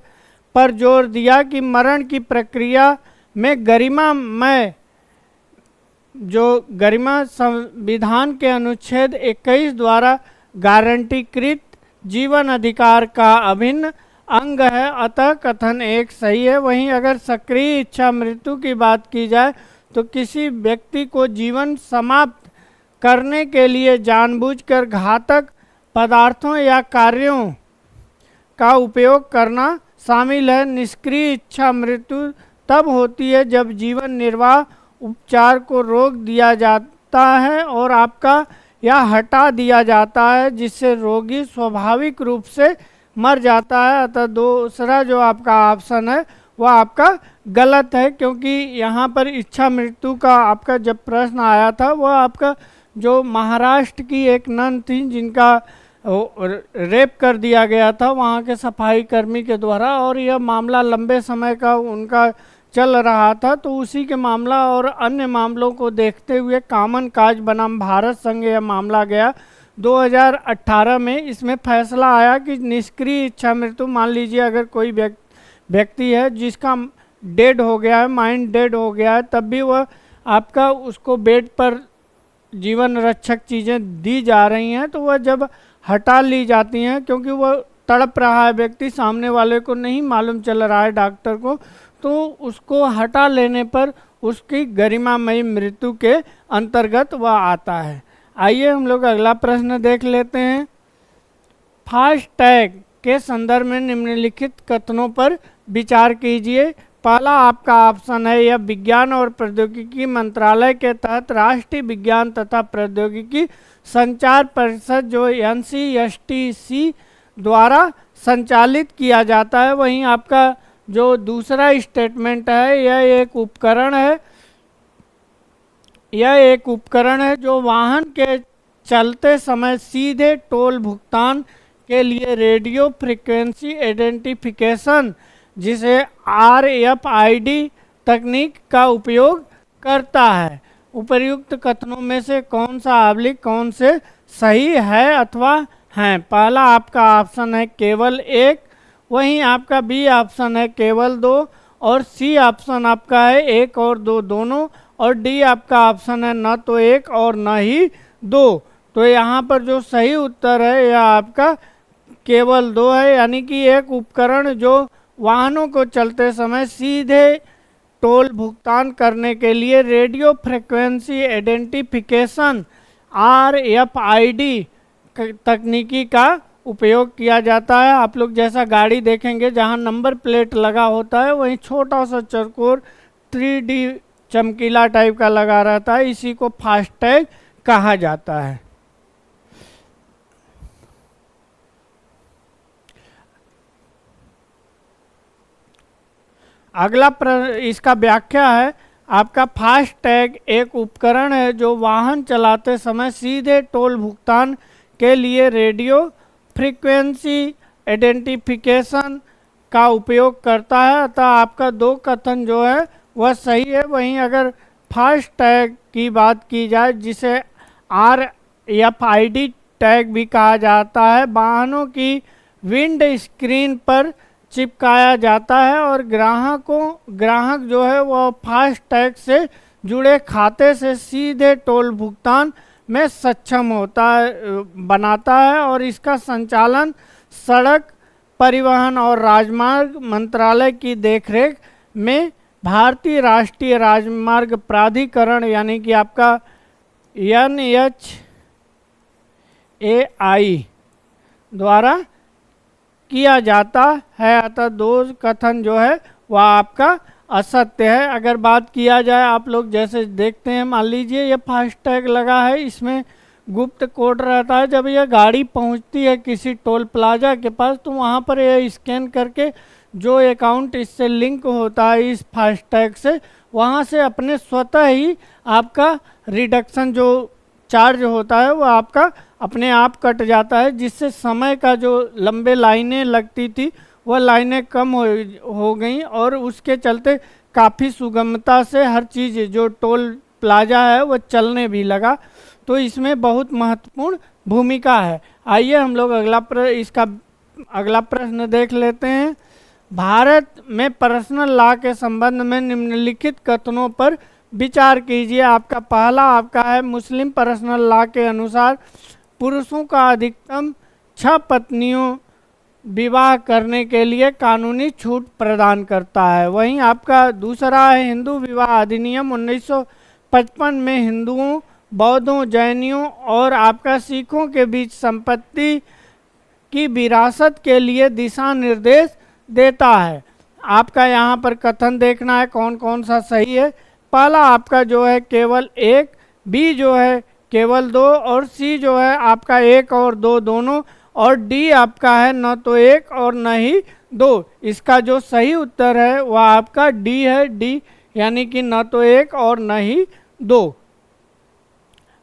पर जोर दिया कि मरण की प्रक्रिया में गरिमामय जो गरिमा संविधान के अनुच्छेद 21 द्वारा गारंटीकृत जीवन अधिकार का अभिन्न अंग है, अतः कथन एक सही है। वहीं अगर सक्रिय इच्छा मृत्यु की बात की जाए तो किसी व्यक्ति को जीवन समाप्त करने के लिए जानबूझकर घातक पदार्थों या कार्यों का उपयोग करना शामिल है। निष्क्रिय इच्छा मृत्यु तब होती है जब जीवन निर्वाह उपचार को रोक दिया जाता है और आपका या हटा दिया जाता है जिससे रोगी स्वाभाविक रूप से मर जाता है। अतः दूसरा जो आपका ऑप्शन है वह आपका गलत है, क्योंकि यहाँ पर इच्छा मृत्यु का आपका जब प्रश्न आया था वह आपका जो महाराष्ट्र की एक नन थी जिनका रेप कर दिया गया था वहाँ के सफाई कर्मी के द्वारा और यह मामला लंबे समय का उनका चल रहा था, तो उसी के मामला और अन्य मामलों को देखते हुए कॉमन काज बनाम भारत संघ यह मामला गया 2018 में। इसमें फैसला आया कि निष्क्रिय इच्छा मृत्यु, मान लीजिए अगर कोई व्यक्ति है जिसका डेड हो गया है, माइंड डेड हो गया है, तब भी वह आपका उसको बेड पर जीवन रक्षक चीज़ें दी जा रही हैं तो वह जब हटा ली जाती हैं, क्योंकि वह तड़प रहा है व्यक्ति, सामने वाले को नहीं मालूम चल रहा है डॉक्टर को, तो उसको हटा लेने पर उसकी गरिमामयी मृत्यु के अंतर्गत वह आता है। आइए हम लोग अगला प्रश्न देख लेते हैं। फास्टैग के संदर्भ में निम्नलिखित कथनों पर विचार कीजिए। पहला आपका ऑप्शन है यह विज्ञान और प्रौद्योगिकी मंत्रालय के तहत राष्ट्रीय विज्ञान तथा प्रौद्योगिकी संचार परिषद जो NCSTC द्वारा संचालित किया जाता है। वहीं आपका जो दूसरा स्टेटमेंट है यह एक उपकरण है जो वाहन के चलते समय सीधे टोल भुगतान के लिए रेडियो फ्रीक्वेंसी आइडेंटिफिकेशन जिसे RFID तकनीक का उपयोग करता है। उपर्युक्त कथनों में से कौन से सही है अथवा हैं? पहला आपका ऑप्शन है केवल एक, वहीं आपका बी ऑप्शन है केवल दो और सी ऑप्शन आपका है एक और दो दोनों और डी आपका ऑप्शन है न तो एक और न ही दो। तो यहाँ पर जो सही उत्तर है यह आपका केवल दो है, यानी कि एक उपकरण जो वाहनों को चलते समय सीधे टोल भुगतान करने के लिए रेडियो फ्रीक्वेंसी आइडेंटिफिकेशन RFID तकनीकी का उपयोग किया जाता है। आप लोग जैसा गाड़ी देखेंगे जहां नंबर प्लेट लगा होता है वहीं छोटा सा चरकोर 3D चमकीला टाइप का लगा रहता है, इसी को फास्टैग कहा जाता है। अगला इसका व्याख्या है आपका फास्टैग एक उपकरण है जो वाहन चलाते समय सीधे टोल भुगतान के लिए रेडियो फ्रीक्वेंसी आइडेंटिफिकेशन का उपयोग करता है। अतः आपका दो कथन जो है वह सही है। वहीं अगर फास्टैग की बात की जाए जिसे RFID टैग भी कहा जाता है, वाहनों की विंड स्क्रीन पर चिपकाया जाता है और ग्राहक जो है वह फास्टैग से जुड़े खाते से सीधे टोल भुगतान में सक्षम बनाता है और इसका संचालन सड़क परिवहन और राजमार्ग मंत्रालय की देखरेख में भारतीय राष्ट्रीय राजमार्ग प्राधिकरण यानी कि आपका NHAI द्वारा किया जाता है, अतः दो कथन जो है वह आपका असत्य है। अगर बात किया जाए, आप लोग जैसे देखते हैं, मान लीजिए ये फास्टैग लगा है, इसमें गुप्त कोड रहता है। जब यह गाड़ी पहुंचती है किसी टोल प्लाजा के पास, तो वहां पर यह स्कैन करके जो अकाउंट इससे लिंक होता है इस फास्टैग से, वहां से अपने स्वतः ही आपका रिडक्शन जो चार्ज होता है वो आपका अपने आप कट जाता है, जिससे समय का जो लंबे लाइनें लगती थी वह लाइनें कम हो गई और उसके चलते काफ़ी सुगमता से हर चीज़ जो टोल प्लाजा है वह चलने भी लगा। तो इसमें बहुत महत्वपूर्ण भूमिका है। आइए हम लोग इसका अगला प्रश्न देख लेते हैं। भारत में पर्सनल लॉ के संबंध में निम्नलिखित कथनों पर विचार कीजिए। आपका पहला आपका है, मुस्लिम पर्सनल लॉ के अनुसार पुरुषों का अधिकतम 6 पत्नियों विवाह करने के लिए कानूनी छूट प्रदान करता है। वहीं आपका दूसरा है, हिंदू विवाह अधिनियम 1955 में हिंदुओं, बौद्धों, जैनियों और आपका सिखों के बीच संपत्ति की विरासत के लिए दिशा निर्देश देता है। आपका यहाँ पर कथन देखना है कौन कौन सा सही है। पहला आपका जो है केवल 1, बी जो है केवल 2 और सी जो है आपका 1 और 2 दोनों, और डी आपका है न तो 1 और न ही 2। इसका जो सही उत्तर है वह आपका डी है, डी यानी कि न तो 1 और न ही 2।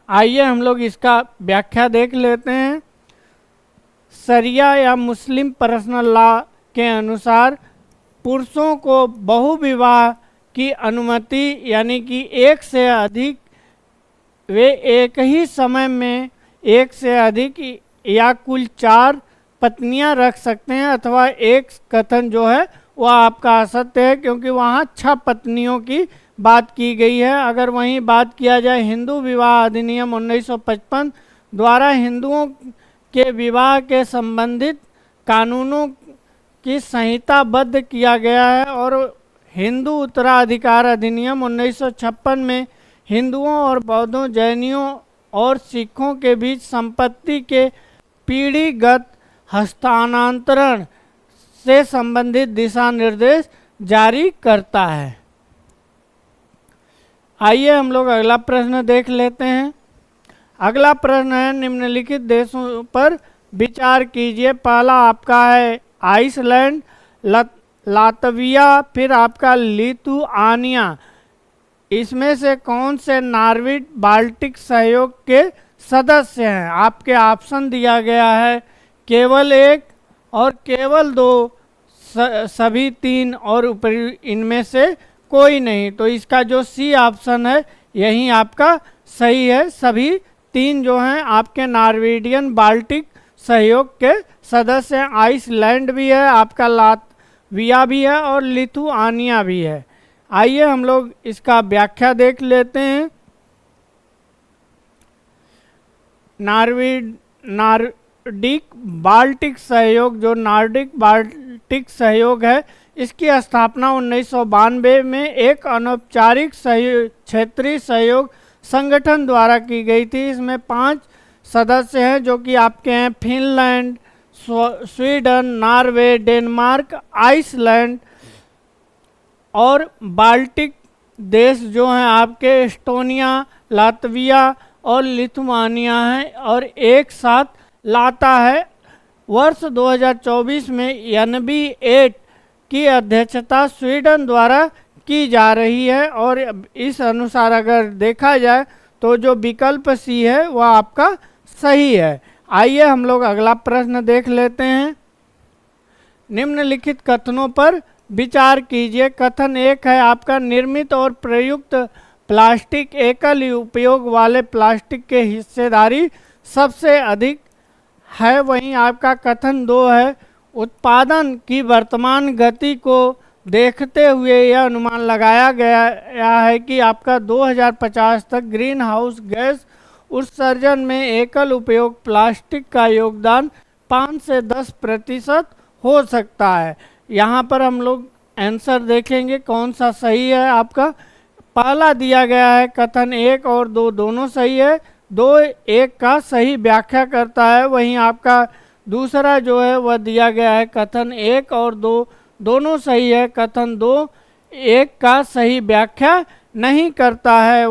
आइए हम लोग इसका व्याख्या देख लेते हैं। शरिया या मुस्लिम पर्सनल लॉ के अनुसार पुरुषों को बहुविवाह की अनुमति यानी कि एक से अधिक, वे एक ही समय में एक से अधिक या कुल 4 पत्नियां रख सकते हैं, अथवा एक कथन जो है वह आपका असत्य है, क्योंकि वहाँ 6 पत्नियों की बात की गई है। अगर वहीं बात किया जाए हिंदू विवाह अधिनियम 1955 द्वारा हिंदुओं के विवाह के संबंधित कानूनों की संहिताबद्ध किया गया है, और हिंदू उत्तराधिकार अधिनियम 1956 में हिंदुओं और बौद्धों, जैनियों और सिखों के बीच संपत्ति के पीढ़ीगत हस्तांतरण से संबंधित दिशा निर्देश जारी करता है। आइए हम लोग अगला प्रश्न देख लेते हैं। अगला प्रश्न है, निम्नलिखित देशों पर विचार कीजिए। पहला आपका है आइसलैंड, लातविया, फिर आपका लिथुआनिया। इसमें से कौन से नॉर्वे बाल्टिक सहयोग के सदस्य हैं? आपके ऑप्शन दिया गया है केवल 1 और केवल 2, सभी 3 और ऊपरी इनमें से कोई नहीं। तो इसका जो सी ऑप्शन है यही आपका सही है। सभी 3 जो हैं आपके नॉर्वेडियन बाल्टिक सहयोग के सदस्य हैं। आइसलैंड भी है, आपका लातविया भी है और लिथुआनिया भी है। आइए हम लोग इसका व्याख्या देख लेते हैं। नॉर्डिक बाल्टिक सहयोग, जो नॉर्डिक बाल्टिक सहयोग है, इसकी स्थापना 1992 में एक अनौपचारिक क्षेत्रीय सहयोग संगठन द्वारा की गई थी। इसमें 5 सदस्य हैं जो कि आपके हैं Finland, Sweden, Norway, Denmark, Iceland, और बाल्टिक देश जो हैं आपके एस्टोनिया, लातविया और लिथुआनिया हैं, और एक साथ लाता है। वर्ष 2024 में NB8 की अध्यक्षता स्वीडन द्वारा की जा रही है, और इस अनुसार अगर देखा जाए तो जो विकल्प सी है वह आपका सही है। आइए हम लोग अगला प्रश्न देख लेते हैं। निम्नलिखित कथनों पर विचार कीजिए। कथन 1 है आपका, निर्मित और प्रयुक्त प्लास्टिक एकल उपयोग वाले प्लास्टिक के हिस्सेदारी सबसे अधिक है। वहीं आपका कथन 2 है, उत्पादन की वर्तमान गति को देखते हुए यह अनुमान लगाया गया है कि आपका 2050 तक ग्रीन हाउस गैस उत्सर्जन में एकल उपयोग प्लास्टिक का योगदान 5 से 10% हो सकता है। यहाँ पर हम लोग आंसर देखेंगे कौन सा सही है आपका। पहला दिया गया है कथन 1 और 2 दोनों सही है, 2 1 का सही व्याख्या करता है। वहीं आपका दूसरा जो है वह दिया गया है कथन 1 और 2 दोनों सही है, कथन 2 1 का सही व्याख्या नहीं करता है।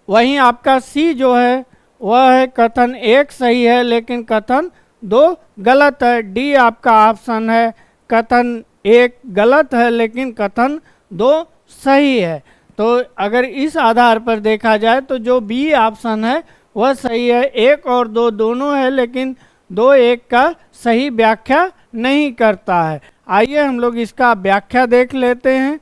वहीं आपका सी जो है वह है कथन 1 सही है लेकिन कथन 2 गलत है। डी आपका ऑप्शन है कथन 1 गलत है लेकिन कथन 2 सही है। तो अगर इस आधार पर देखा जाए तो जो बी ऑप्शन है वह सही है, 1 और 2 दोनों है लेकिन 2 1 का सही व्याख्या नहीं करता है। आइए हम लोग इसका व्याख्या देख लेते हैं।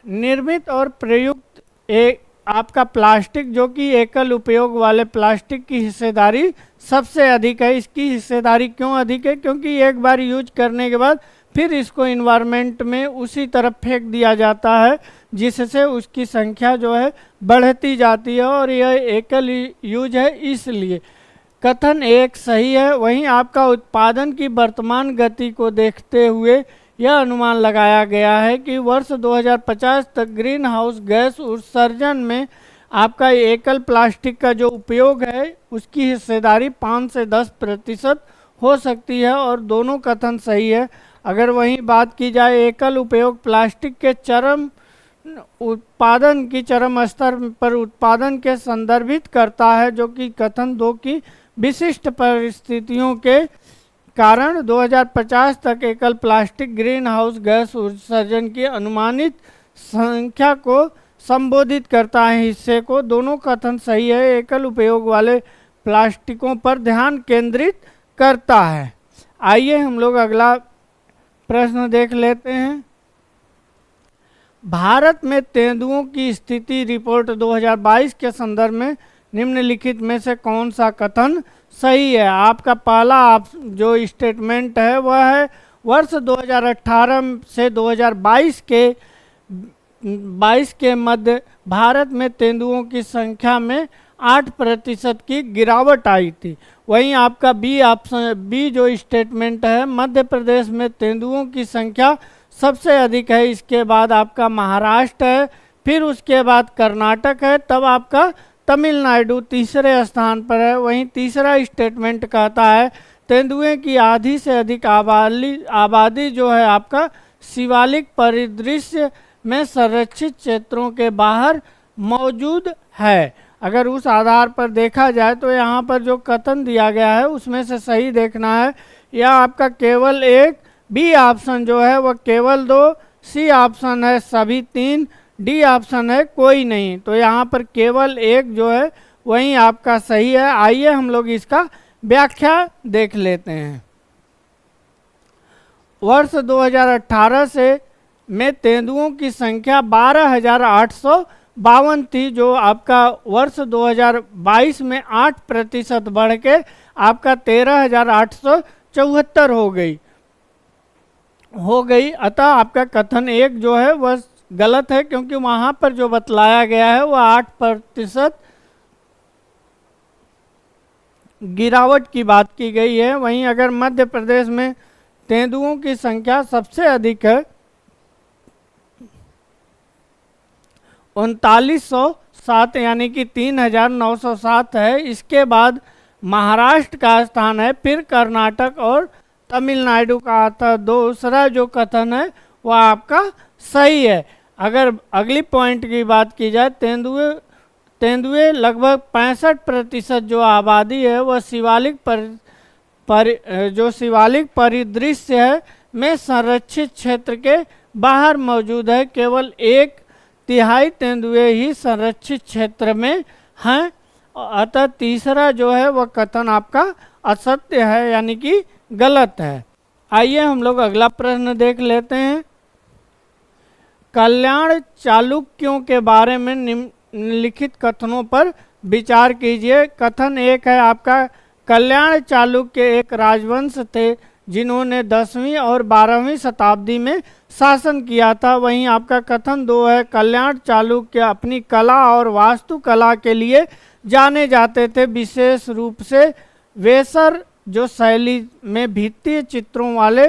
निर्मित और प्रयुक्त एक आपका प्लास्टिक जो कि एकल उपयोग वाले प्लास्टिक की हिस्सेदारी सबसे अधिक है। इसकी हिस्सेदारी क्यों अधिक है? क्योंकि एक बार यूज करने के बाद फिर इसको इन्वायरमेंट में उसी तरफ फेंक दिया जाता है, जिससे उसकी संख्या जो है बढ़ती जाती है और यह एकल यूज है, इसलिए कथन 1 सही है। वहीं आपका उत्पादन की वर्तमान गति को देखते हुए यह अनुमान लगाया गया है कि वर्ष 2050 तक ग्रीन हाउस गैस उत्सर्जन में आपका एकल प्लास्टिक का जो उपयोग है उसकी हिस्सेदारी 5 से 10% हो सकती है और दोनों कथन सही है। अगर वहीं बात की जाए एकल उपयोग प्लास्टिक के चरम उत्पादन की चरम स्तर पर उत्पादन के संदर्भित करता है, जो कि कथन 2 की विशिष्ट परिस्थितियों के कारण 2050 तक एकल प्लास्टिक ग्रीन हाउस गैस उत्सर्जन की अनुमानित संख्या को संबोधित करता है, हिस्से को। दोनों कथन सही है, एकल उपयोग वाले प्लास्टिकों पर ध्यान केंद्रित करता है। आइए हम लोग अगला प्रश्न देख लेते हैं। भारत में तेंदुओं की स्थिति रिपोर्ट 2022 के संदर्भ में निम्नलिखित में से कौन सा कथन सही है? आपका पहला जो स्टेटमेंट है वह है वर्ष 2018 से 2022 के मध्य भारत में तेंदुओं की संख्या में 8% की गिरावट आई थी। वहीं आपका बी ऑप्शन बी जो स्टेटमेंट है, मध्य प्रदेश में तेंदुओं की संख्या सबसे अधिक है, इसके बाद आपका महाराष्ट्र है, फिर उसके बाद कर्नाटक है, तब आपका तमिलनाडु तीसरे स्थान पर है। वहीं तीसरा स्टेटमेंट कहता है तेंदुए की आधी से अधिक आबादी जो है आपका शिवालिक परिदृश्य में संरक्षित क्षेत्रों के बाहर मौजूद है। अगर उस आधार पर देखा जाए तो यहाँ पर जो कथन दिया गया है उसमें से सही देखना है, या आपका केवल एक, बी ऑप्शन जो है वह केवल 2, सी ऑप्शन है सभी 3, डी ऑप्शन है कोई नहीं। तो यहाँ पर केवल एक जो है वही आपका सही है। आइए हम लोग इसका व्याख्या देख लेते हैं। वर्ष 2018 से में तेंदुओं की संख्या 12,852 थी, जो आपका वर्ष 2022 में 8% बढ़ के आपका 13,874 हो गई। अतः आपका कथन 1 जो है वह गलत है, क्योंकि वहाँ पर जो बतलाया गया है वह 8% गिरावट की बात की गई है। वहीं अगर मध्य प्रदेश में तेंदुओं की संख्या सबसे अधिक है 3907 यानी कि 3907 है, इसके बाद महाराष्ट्र का स्थान है, फिर कर्नाटक और तमिलनाडु का आता। दूसरा जो कथन है वह आपका सही है। अगर अगली पॉइंट की बात की जाए, तेंदुए लगभग 65% जो आबादी है वह शिवालिक परिदृश्य है में संरक्षित क्षेत्र के बाहर मौजूद है। केवल 1/3 तेंदुए ही संरक्षित क्षेत्र में हैं। अतः तीसरा जो है वह कथन आपका असत्य है, यानी कि गलत है। आइए हम लोग अगला प्रश्न देख लेते हैं। कल्याण चालुक्यों के बारे में निम्नलिखित कथनों पर विचार कीजिए। कथन 1 है आपका कल्याण चालुक्य एक राजवंश थे जिन्होंने 10वीं और 12वीं शताब्दी में शासन किया था। वहीं आपका कथन 2 है कल्याण चालुक्य अपनी कला और वास्तुकला के लिए जाने जाते थे, विशेष रूप से वेसर जो शैली में भित्तीय चित्रों वाले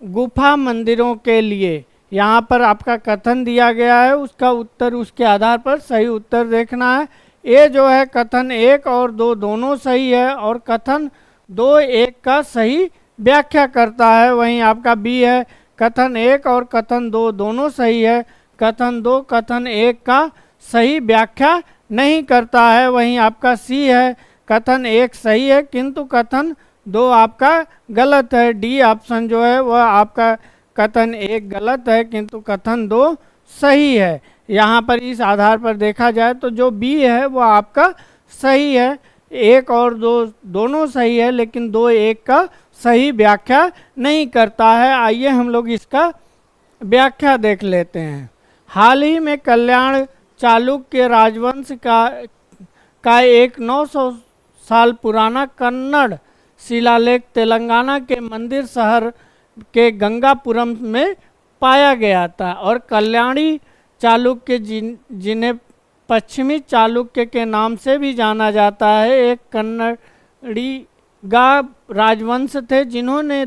गुफा मंदिरों के लिए। यहाँ पर आपका कथन दिया गया है, उसका उत्तर उसके आधार पर सही उत्तर देखना है। ए जो है कथन 1 और 2 दोनों सही है और कथन 2 1 का सही व्याख्या करता है। वहीं आपका बी है कथन 1 और कथन 2 दोनों सही है, कथन 2 कथन 1 का सही व्याख्या नहीं करता है। वहीं आपका सी है कथन 1 सही है किंतु कथन 2 आपका गलत है। डी ऑप्शन जो है वह आपका कथन 1 गलत है किंतु कथन 2 सही है। यहाँ पर इस आधार पर देखा जाए तो जो बी है वो आपका सही है। 1 और 2 दोनों सही है लेकिन 2 1 का सही व्याख्या नहीं करता है। आइए हम लोग इसका व्याख्या देख लेते हैं। हाल ही में कल्याण चालुक्य राजवंश का एक 900 साल पुराना कन्नड़ शिलालेख तेलंगाना के मंदिर शहर के गंगापुरम में पाया गया था और कल्याणी चालुक्य जिन्हें पश्चिमी चालुक्य के नाम से भी जाना जाता है, एक कन्नड़ी राजवंश थे जिन्होंने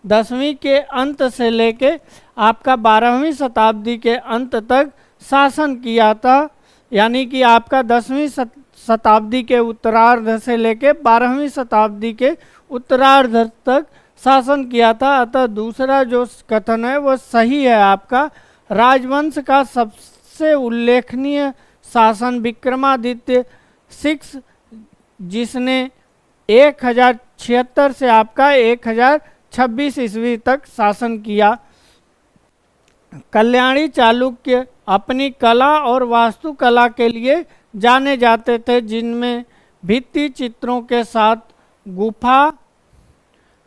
10वीं के अंत से लेके आपका 12वीं शताब्दी के अंत तक शासन किया था। यानी कि आपका 10वीं शताब्दी के उत्तरार्ध से लेके 12वीं शताब्दी के उत्तरार्ध तक शासन किया था। अतः दूसरा जो कथन है वो सही है। आपका राजवंश का सबसे उल्लेखनीय शासन विक्रमादित्य 6 जिसने 1076 से आपका 1026 ईस्वी तक शासन किया। कल्याणी चालुक्य अपनी कला और वास्तुकला के लिए जाने जाते थे जिनमें भित्ति चित्रों के साथ गुफा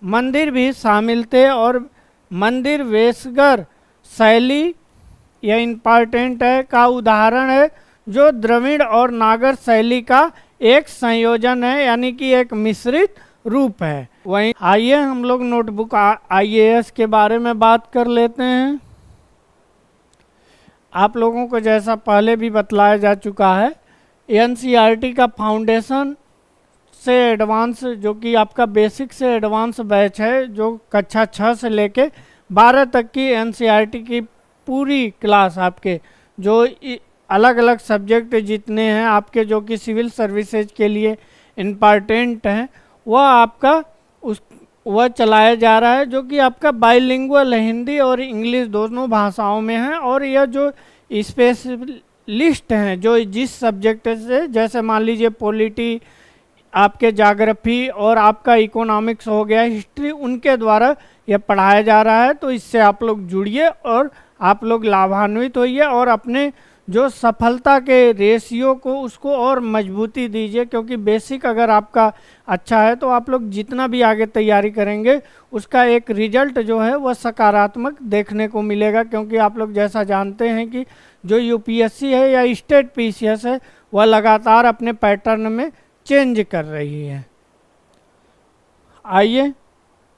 मंदिर भी शामिल थे और मंदिर वेशगर शैली यह इम्पॉर्टेंट है का उदाहरण है जो द्रविड़ और नागर शैली का एक संयोजन है, यानी कि एक मिश्रित रूप है। वहीं आइए हम लोग नोटबुक आईएएस के बारे में बात कर लेते हैं। आप लोगों को जैसा पहले भी बतलाया जा चुका है, एनसीईआरटी का फाउंडेशन से एडवांस जो कि आपका बेसिक से एडवांस बैच है, जो कक्षा 6 से लेके 12 तक की एनसीईआरटी की पूरी क्लास आपके जो अलग अलग सब्जेक्ट जितने हैं आपके जो कि सिविल सर्विसेज के लिए इम्पॉर्टेंट हैं वह आपका वह चलाया जा रहा है, जो कि आपका बाइलिंगुअल हिंदी और इंग्लिश दोनों भाषाओं में है। और यह जो स्पेशलिस्ट हैं जो जिस सब्जेक्ट से, जैसे मान लीजिए पॉलिटी, आपके ज्योग्राफी और आपका इकोनॉमिक्स हो गया, हिस्ट्री, उनके द्वारा यह पढ़ाया जा रहा है। तो इससे आप लोग जुड़िए और आप लोग लाभान्वित होइए और अपने जो सफलता के रेशियो को उसको और मजबूती दीजिए, क्योंकि बेसिक अगर आपका अच्छा है तो आप लोग जितना भी आगे तैयारी करेंगे उसका एक रिजल्ट जो है वह सकारात्मक देखने को मिलेगा। क्योंकि आप लोग जैसा जानते हैं कि जो यूपीएससी है या स्टेट पीसीएस है वह लगातार अपने पैटर्न में चेंज कर रही है। आइए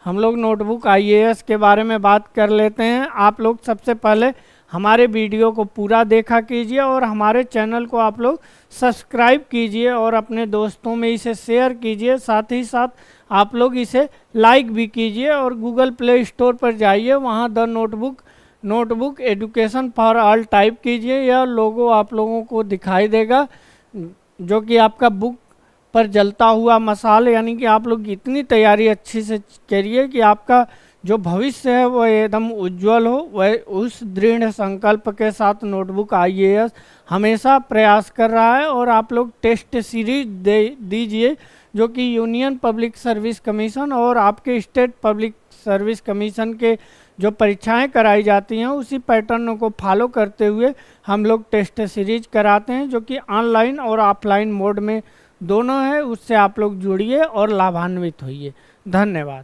हम लोग नोटबुक आईएएस के बारे में बात कर लेते हैं। आप लोग सबसे पहले हमारे वीडियो को पूरा देखा कीजिए और हमारे चैनल को आप लोग सब्सक्राइब कीजिए और अपने दोस्तों में इसे शेयर कीजिए। साथ ही साथ आप लोग इसे लाइक भी कीजिए और गूगल प्ले स्टोर पर जाइए, वहाँ the notebook education for all type कीजिए। यह लोगो आप लोगों को दिखाई देगा जो कि आपका बुक पर जलता हुआ मसाल, यानी कि आप लोग इतनी तैयारी अच्छी से करिए कि आपका जो भविष्य है वह एकदम उज्जवल हो। वह उस दृढ़ संकल्प के साथ नोटबुक आईएएस हमेशा प्रयास कर रहा है। और आप लोग टेस्ट सीरीज दीजिए जो कि यूनियन पब्लिक सर्विस कमीशन और आपके स्टेट पब्लिक सर्विस कमीशन के जो परीक्षाएं कराई जाती हैं उसी पैटर्न को फॉलो करते हुए हम लोग टेस्ट सीरीज कराते हैं, जो कि ऑनलाइन और ऑफलाइन मोड में दोनों है। उससे आप लोग जुड़िए और लाभान्वित होइए। धन्यवाद।